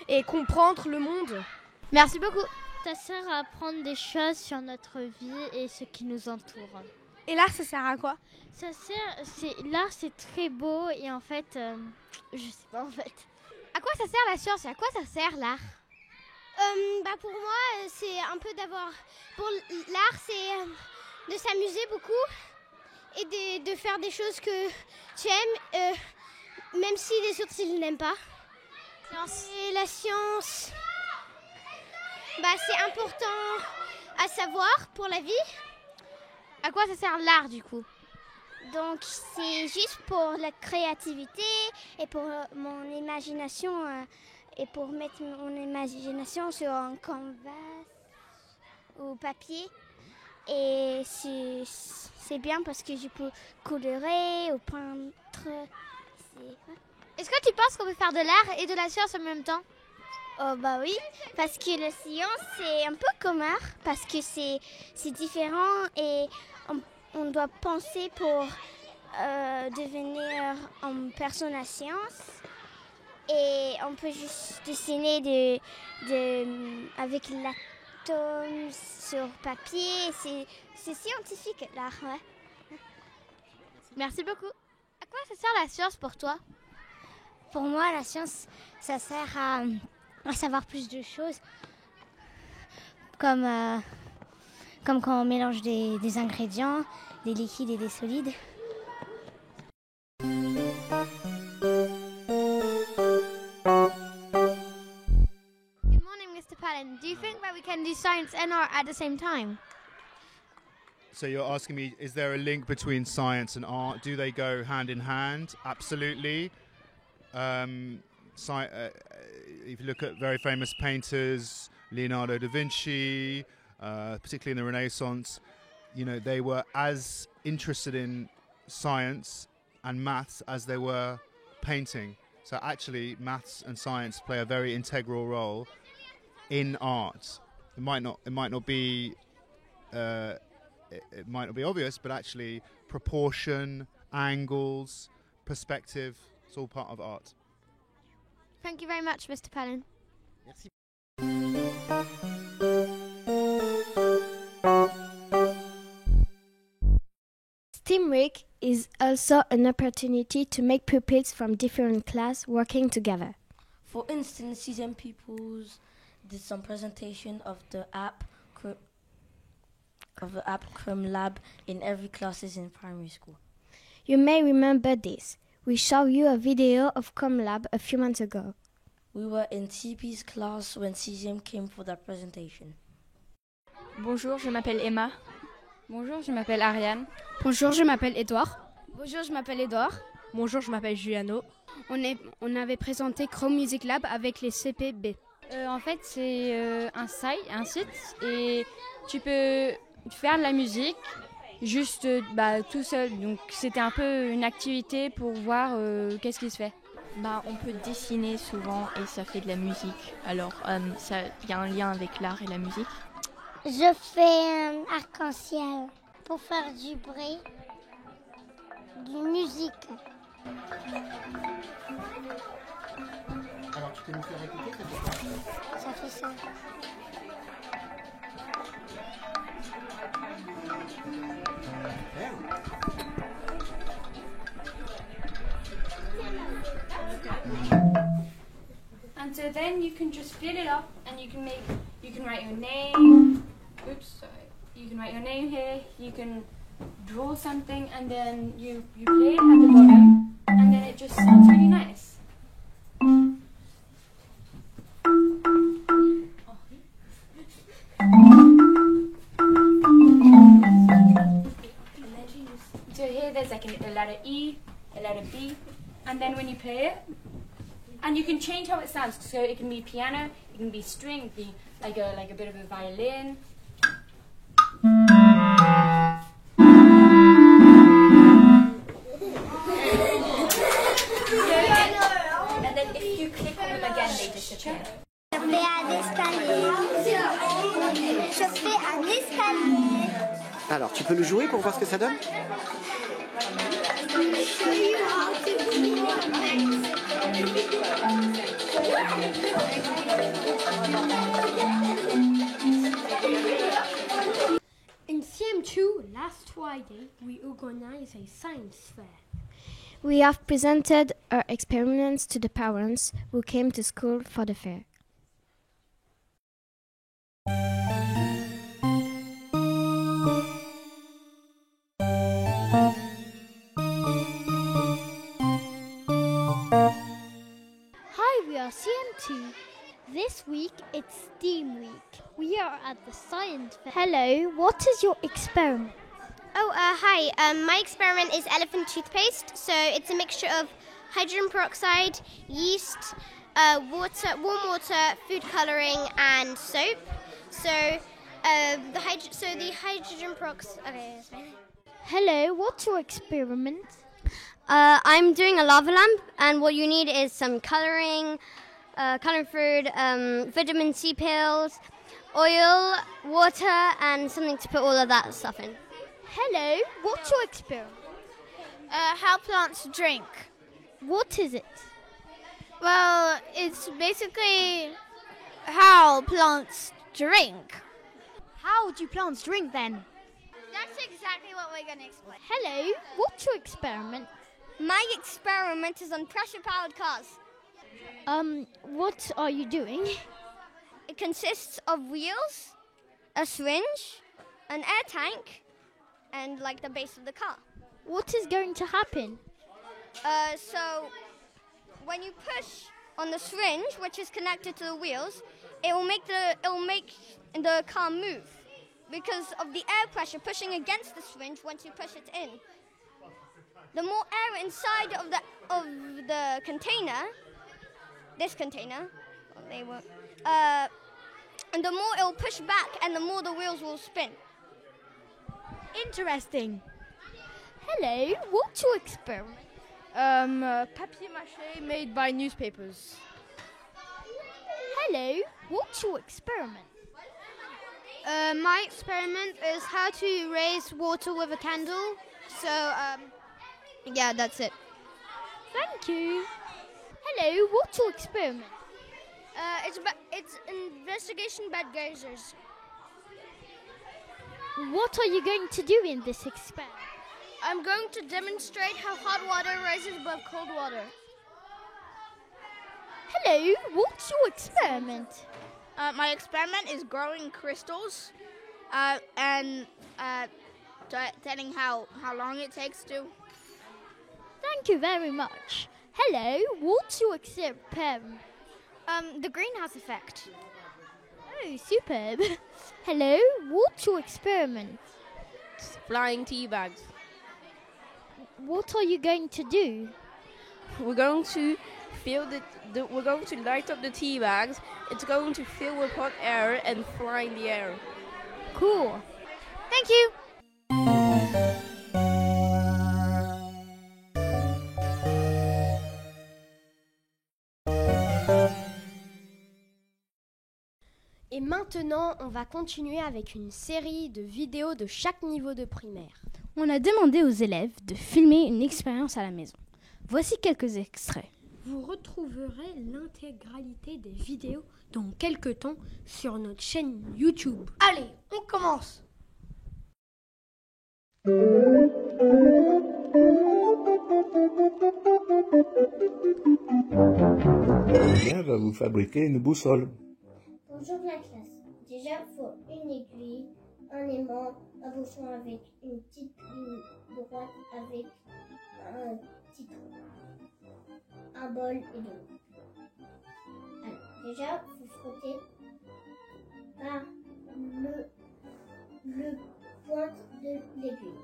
et comprendre le monde. Merci beaucoup. Ça sert à apprendre des choses sur notre vie et ce qui nous entoure. Et l'art, ça sert à quoi? L'art, c'est très beau et en fait, je sais pas en fait. À quoi ça sert la science et à quoi ça sert l'art? Pour moi, c'est un peu d'avoir... Pour l'art, c'est de s'amuser beaucoup et de faire des choses que tu aimes, même si les autres, ils n'aiment pas. Et la science, c'est important à savoir pour la vie. À quoi ça sert l'art, du coup? Donc, c'est juste pour la créativité et pour mon imagination et pour mettre mon imagination sur un canvas ou papier. Et c'est bien parce que je peux colorer ou peindre. Est-ce que tu penses qu'on peut faire de l'art et de la science en même temps? Oh oui, parce que la science c'est un peu comme art, parce que c'est différent et on doit penser pour devenir une personne à science. Et on peut juste dessiner avec l'atome sur papier. C'est scientifique l'art, ouais. Merci beaucoup. À quoi ça sert la science pour toi? Pour moi, la science, ça sert à savoir plus de choses. Comme quand on mélange des ingrédients, des liquides et des solides. Good morning, Mr. Palin. Do you think that we can do science and art at the same time? So you're asking me, is there a link between science and art? Do they go hand in hand? Absolutely. If you look at very famous painters, Leonardo da Vinci, particularly in the Renaissance, they were as interested in science and maths as they were painting. So actually, maths and science play a very integral role in art. It might not be obvious, but actually proportion, angles, perspective, it's all part of art. Thank you very much, Mr. Palin. Merci. STEAM Week is also an opportunity to make pupils from different classes working together. For instance, CZM pupils did some presentation of the app Chrome Lab in every classes in primary school. You may remember this. We showed you a video of Chrome Lab a few months ago. We were in TP's class when CZM came for that presentation. Bonjour, je m'appelle Emma. Bonjour, je m'appelle Ariane. Bonjour, je m'appelle Edouard. Bonjour, je m'appelle Edouard. Bonjour, je m'appelle Giuliano. On avait présenté Chrome Music Lab avec les CPB. En fait, c'est un site et tu peux faire de la musique juste tout seul. Donc c'était un peu une activité pour voir qu'est-ce qui se fait. On peut dessiner souvent et ça fait de la musique. Alors il y a un lien avec l'art et la musique. Je fais un arc-en-ciel pour faire du bruit, de musique. Alors tu peux nous faire écouter, ça fait ça. And so then you can just split it up and you can can write your name. Oops, sorry. You can write your name here. You can draw something, and then you play it at the bottom, and then it just sounds really nice. So here there's like a letter E, a letter B, and then when you play it, and you can change how it sounds. So it can be piano, it can be string, it can be like a bit of a violin. And then if you click on them again, they disappear. Je fais un escalier. Je fais un escalier. Alors, tu peux le jouer pour voir ce que ça donne? In CM2, last Friday, we organized a science fair. We have presented our experiments to the parents who came to school for the fair. Hi, we are CM2. This week it's STEAM week. We are at the science fair. Hello, what is your experiment? Oh, hi. My experiment is elephant toothpaste. So it's a mixture of hydrogen peroxide, yeast, warm water, food coloring, and soap. So the hydrogen peroxide. Okay, Hello, what's your experiment? I'm doing a lava lamp, and what you need is some coloring, coloring food, vitamin C pills, oil, water, and something to put all of that stuff in. Hello, what's your experiment? How plants drink. What is it? Well, it's basically how plants drink. How do plants drink then? That's exactly what we're going to explain. Hello, what's your experiment? My experiment is on pressure-powered cars. What are you doing? It consists of wheels, a syringe, an air tank, and like the base of the car. What is going to happen? So when you push on the syringe, which is connected to the wheels, it will make the car move because of the air pressure pushing against the syringe once you push it in. The more air inside of the container, this container, and the more it will push back, and the more the wheels will spin. Interesting. Hello, what's your experiment? Papier-mâché made by newspapers. Hello, what's your experiment? My experiment is how to raise water with a candle. So, yeah, that's it. Thank you. Hello, what's your experiment? It's investigation bad geysers. What are you going to do in this experiment? I'm going to demonstrate how hot water rises above cold water. Hello, what's your experiment? My experiment is growing crystals and telling how long it takes to. Thank you very much. Hello, what's your experiment? The greenhouse effect. Oh, superb. Hello, what's your experiment? Flying tea bags. What are you going to do? We're going to we're going to light up the tea bags. It's going to fill with hot air and fly in the air. Cool. Thank you. Et maintenant, on va continuer avec une série de vidéos de chaque niveau de primaire. On a demandé aux élèves de filmer une expérience à la maison. Voici quelques extraits. Vous retrouverez l'intégralité des vidéos dans quelques temps sur notre chaîne YouTube. Allez, on commence. Julien va vous fabriquer une boussole. Bonjour la classe. un aimant, un bouchon avec une petite ligne droite avec un petit trou, un bol et de l'eau. Alors, déjà, vous frottez par le pointe de l'aiguille.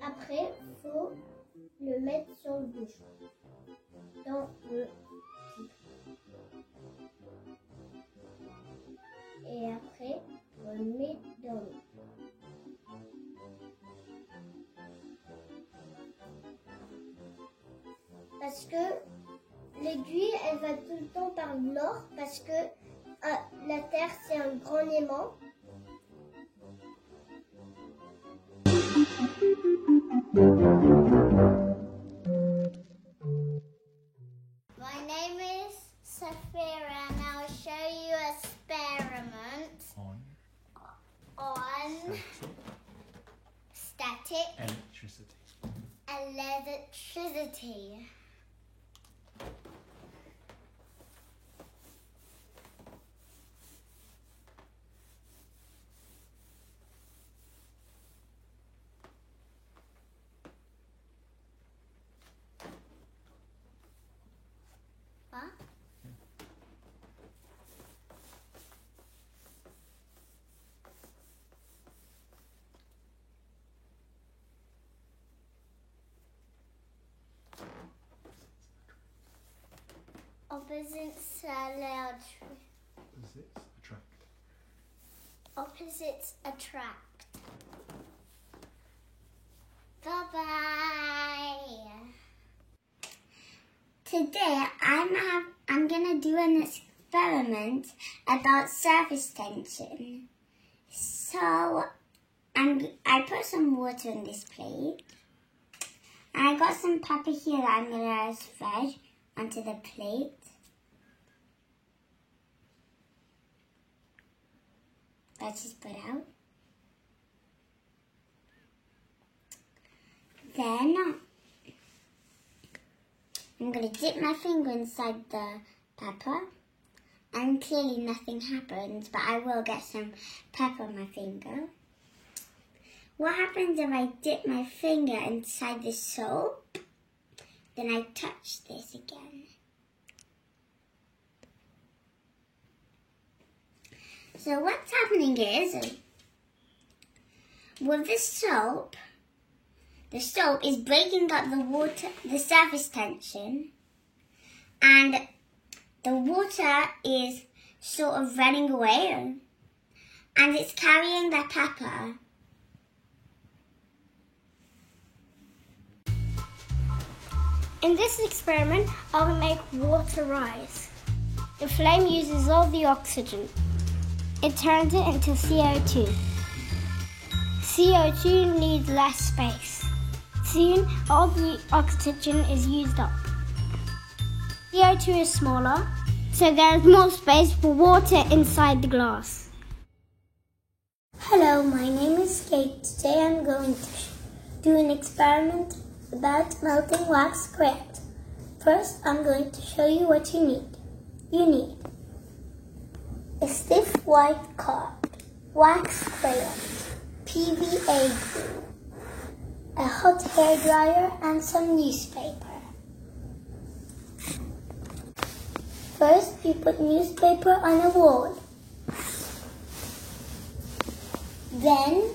Après, il faut le mettre sur le bouchon, dans le petit trou. Et après, on le met dans l'eau. Parce que l'aiguille, elle va tout le temps par le nord, parce que la Terre, c'est un grand aimant. My name is Safira and I'll show you an experiment on static electricity. What? Opposites Opposites attract. Bye-bye. Today I'm gonna do an experiment about surface tension. So I put some water in this plate. And I got some pepper here that I'm gonna spread onto the plate. Let's just put out. Then I'm going to dip my finger inside the pepper, and clearly nothing happens, but I will get some pepper on my finger. What happens if I dip my finger inside the soap? Then I touch this again. So what's happening is, with the soap is breaking up the surface tension, and the water is sort of running away, and it's carrying the pepper. In this experiment, I will make water rise. The flame uses all the oxygen. It turns it into CO2. CO2 needs less space. Soon, all the oxygen is used up. CO2 is smaller, so there is more space for water inside the glass. Hello, my name is Kate. Today I'm going to do an experiment about melting wax crayons. First, I'm going to show you what you need. You need a stiff white card, wax crayon, PVA glue, a hot hair dryer, and some newspaper. First, you put newspaper on a wall. Then,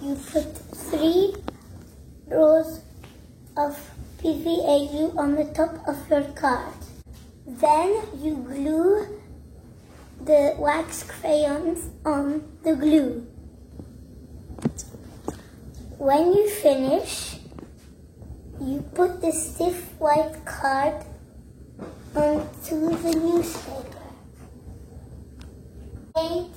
you put 3 rows of PVA glue on the top of your card. Then, you glue the wax crayons on the glue. When you finish, you put the stiff white card onto the newspaper. Wait.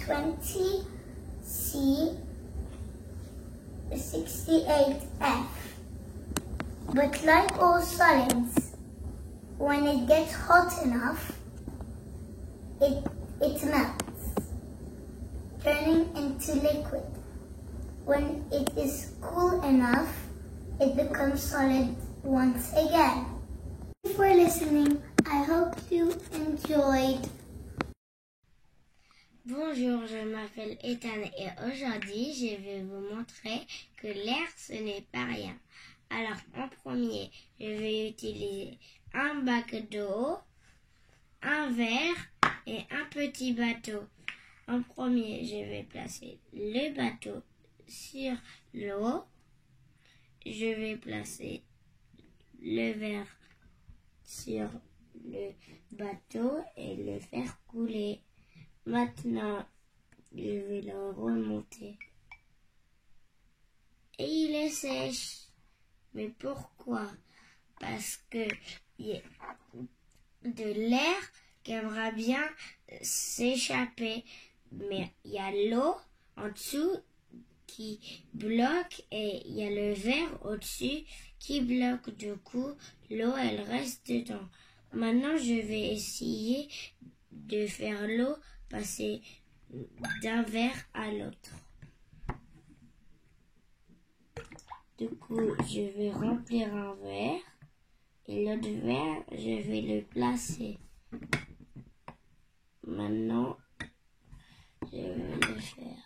20C, 68F. But like all solids, when it gets hot enough, it melts, turning into liquid. When it is cool enough, it becomes solid once again. Thank you for listening. I hope you enjoyed. Bonjour, je m'appelle Ethan et aujourd'hui je vais vous montrer que l'air ce n'est pas rien. Alors en premier, je vais utiliser un bac d'eau, un verre et un petit bateau. En premier, je vais placer le bateau sur l'eau. Je vais placer le verre sur le bateau et le faire couler. Maintenant, je vais le remonter. Et il est sèche. Mais pourquoi? Parce que il y a de l'air qui aimerait bien s'échapper. Mais il y a l'eau en dessous qui bloque et il y a le verre au-dessus qui bloque. Du coup, l'eau, elle reste dedans. Maintenant, je vais essayer de faire l'eau passer d'un verre à l'autre. Du coup, je vais remplir un verre et l'autre verre, je vais le placer. Maintenant, je vais le faire.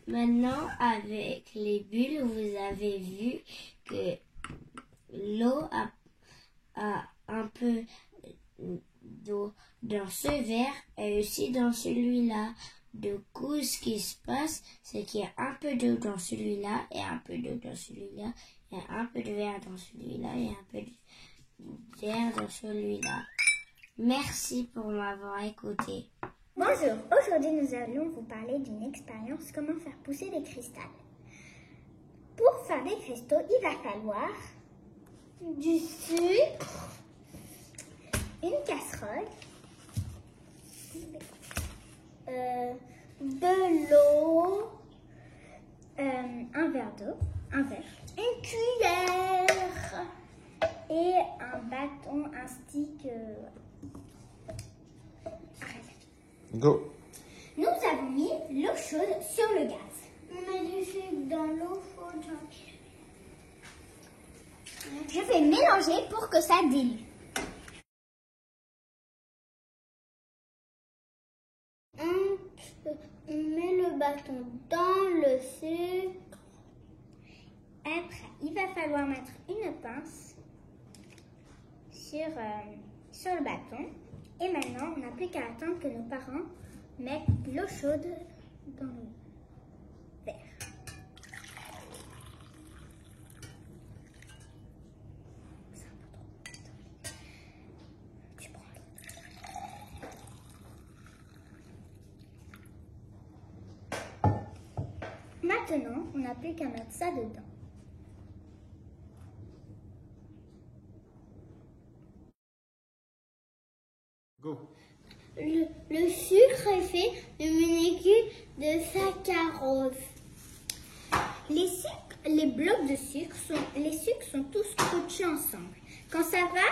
Maintenant, avec les bulles, vous avez vu que l'eau a un peu d'eau dans ce verre et aussi dans celui-là. Du coup, ce qui se passe, c'est qu'il y a un peu d'eau dans celui-là et un peu d'eau dans celui-là, et un peu de verre dans celui-là et un peu d'air dans celui-là. Merci pour m'avoir écouté. Bonjour, aujourd'hui nous allons vous parler d'une expérience comment faire pousser des cristals. Pour faire des cristaux, il va falloir du sucre, une casserole, de l'eau, un verre d'eau, un verre, une cuillère et un bâton, un stick. Go. Nous avons mis l'eau chaude sur le gaz. On met du sucre dans l'eau chaude. Je vais mélanger pour que ça dilue. On met le bâton dans le sucre. Après, il va falloir mettre une pince sur le bâton. Et maintenant, on n'a plus qu'à attendre que nos parents mettent l'eau chaude dans le verre. Maintenant, on n'a plus qu'à mettre ça dedans. Go. Le sucre est fait de molécules de saccharose. Les blocs de sucre les sucres sont tous scotchés ensemble. Quand ça va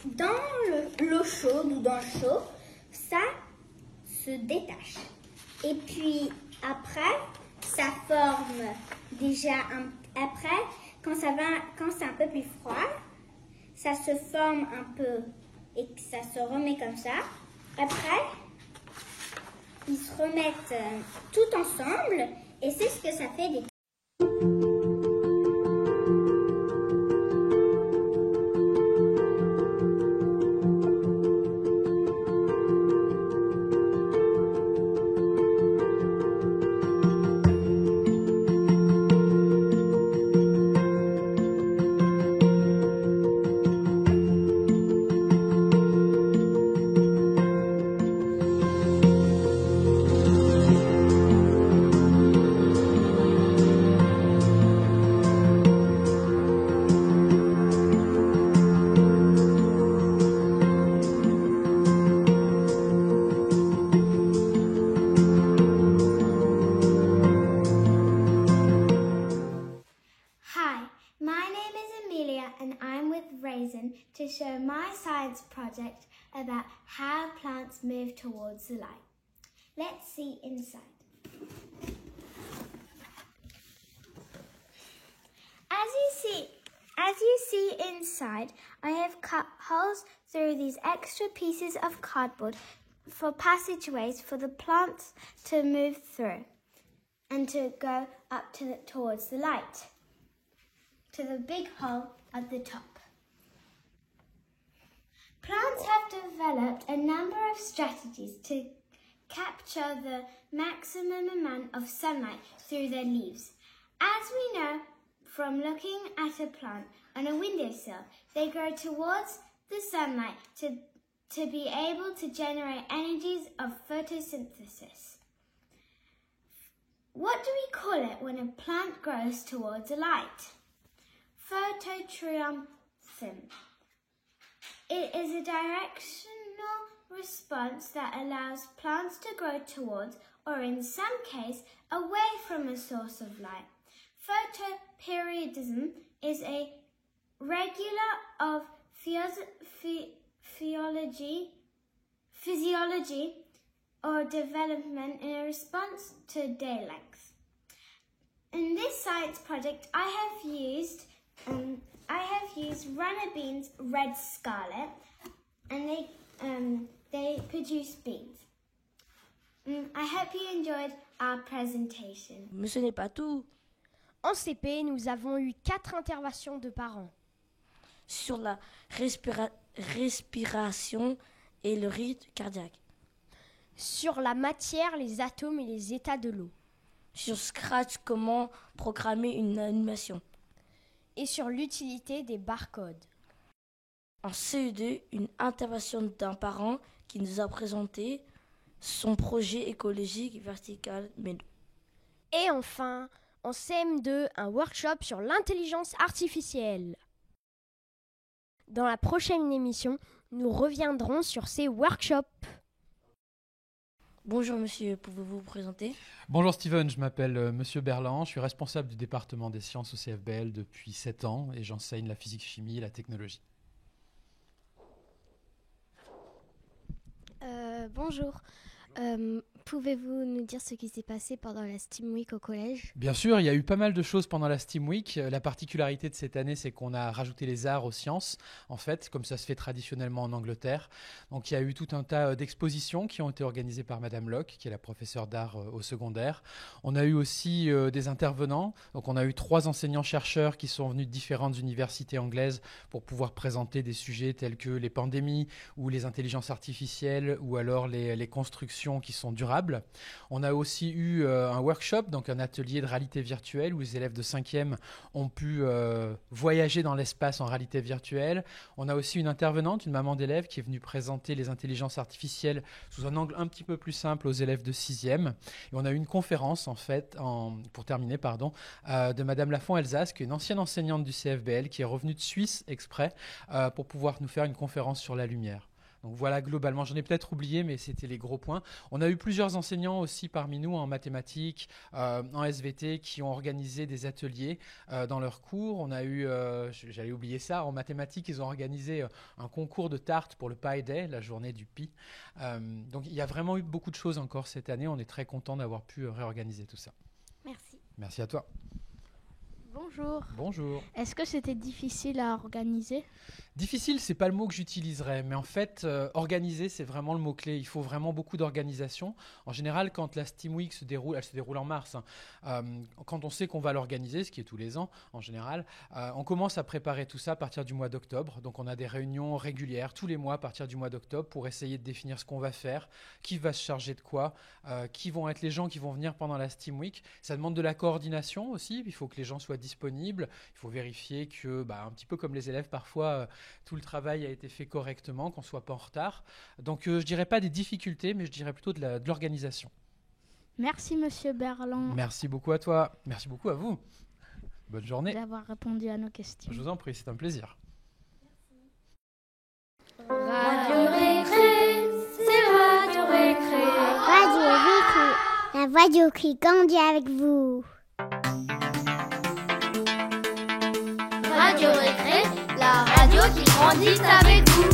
dans l'eau chaude ou dans le chaud, ça se détache. Et puis après, ça forme déjà après, quand c'est un peu plus froid, ça se forme un peu et que ça se remet comme ça. Après, ils se remettent tout ensemble et c'est ce que ça fait des and I'm with Raisin to show my science project about how plants move towards the light. Let's see inside. As you see inside, I have cut holes through these extra pieces of cardboard for passageways for the plants to move through and to go up towards the light, to the big hole at the top. Plants have developed a number of strategies to capture the maximum amount of sunlight through their leaves. As we know from looking at a plant on a windowsill, they grow towards the sunlight to be able to generate energies of photosynthesis. What do we call it when a plant grows towards a light? Phototriumphin. It is a directional response that allows plants to grow towards, or in some case, away from a source of light. Photoperiodism is a regular of physiology or development in a response to day length. In this science project, I have used runner beans, red scarlet, and they produce beans. I hope you enjoyed our presentation. Mais ce n'est pas tout. En CP, nous avons eu 4 interventions de parents. Sur la respiration et le rythme cardiaque. Sur la matière, les atomes et les états de l'eau. Sur Scratch, comment programmer une animation. Et sur l'utilité des barcodes. En CE2, une intervention d'un parent qui nous a présenté son projet écologique vertical Meadow. Et enfin, en CM2, un workshop sur l'intelligence artificielle. Dans la prochaine émission, nous reviendrons sur ces workshops. Bonjour monsieur, pouvez-vous vous présenter? Bonjour Steven, je m'appelle monsieur Berland, je suis responsable du département des sciences au CFBL depuis 7 ans et j'enseigne la physique-chimie et la technologie. Bonjour. Pouvez-vous nous dire ce qui s'est passé pendant la Steam Week au collège? Bien sûr, il y a eu pas mal de choses pendant la Steam Week. La particularité de cette année, c'est qu'on a rajouté les arts aux sciences, en fait, comme ça se fait traditionnellement en Angleterre. Donc il y a eu tout un tas d'expositions qui ont été organisées par Madame Locke, qui est la professeure d'art au secondaire. On a eu aussi des intervenants. Donc on a eu 3 enseignants-chercheurs qui sont venus de différentes universités anglaises pour pouvoir présenter des sujets tels que les pandémies ou les intelligences artificielles ou alors les constructions qui sont durables. On a aussi eu un workshop, donc un atelier de réalité virtuelle où les élèves de 5e ont pu voyager dans l'espace en réalité virtuelle. On a aussi une intervenante, une maman d'élève qui est venue présenter les intelligences artificielles sous un angle un petit peu plus simple aux élèves de 6e. Et on a eu une conférence, en fait, pour terminer, de Madame Lafont-Elsace, qui est une ancienne enseignante du CFBL, qui est revenue de Suisse exprès pour pouvoir nous faire une conférence sur la lumière. Donc voilà, globalement, j'en ai peut-être oublié, mais c'était les gros points. On a eu plusieurs enseignants aussi parmi nous en mathématiques, en SVT, qui ont organisé des ateliers dans leurs cours. On a eu, j'allais oublier ça, en mathématiques, ils ont organisé un concours de tartes pour le Pi Day, la journée du Pi. Donc il y a vraiment eu beaucoup de choses encore cette année. On est très content d'avoir pu réorganiser tout ça. Merci. Merci à toi. Bonjour. Bonjour. Est-ce que c'était difficile à organiser? Difficile, c'est pas le mot que j'utiliserais, mais en fait, organiser, c'est vraiment le mot-clé. Il faut vraiment beaucoup d'organisation. En général, quand la Steam Week se déroule, elle se déroule en mars. Quand on sait qu'on va l'organiser, ce qui est tous les ans en général, on commence à préparer tout ça à partir du mois d'octobre. Donc on a des réunions régulières tous les mois à partir du mois d'octobre pour essayer de définir ce qu'on va faire, qui va se charger de quoi, qui vont être les gens qui vont venir pendant la Steam Week. Ça demande de la coordination aussi. Il faut que les gens soient disponibles. Il faut vérifier que, un petit peu comme les élèves parfois, tout le travail a été fait correctement, qu'on ne soit pas en retard. Donc je ne dirais pas des difficultés, mais je dirais plutôt de l'organisation. Merci Monsieur Berland. Merci beaucoup à toi. Merci beaucoup à vous. Bonne journée. D'avoir répondu à nos questions. Je vous en prie, c'est un plaisir. Radio Récré, c'est Radio Récré. Radio Récré, la radio qui grandit avec vous. Radio Récré. La radio qui grandit avec vous.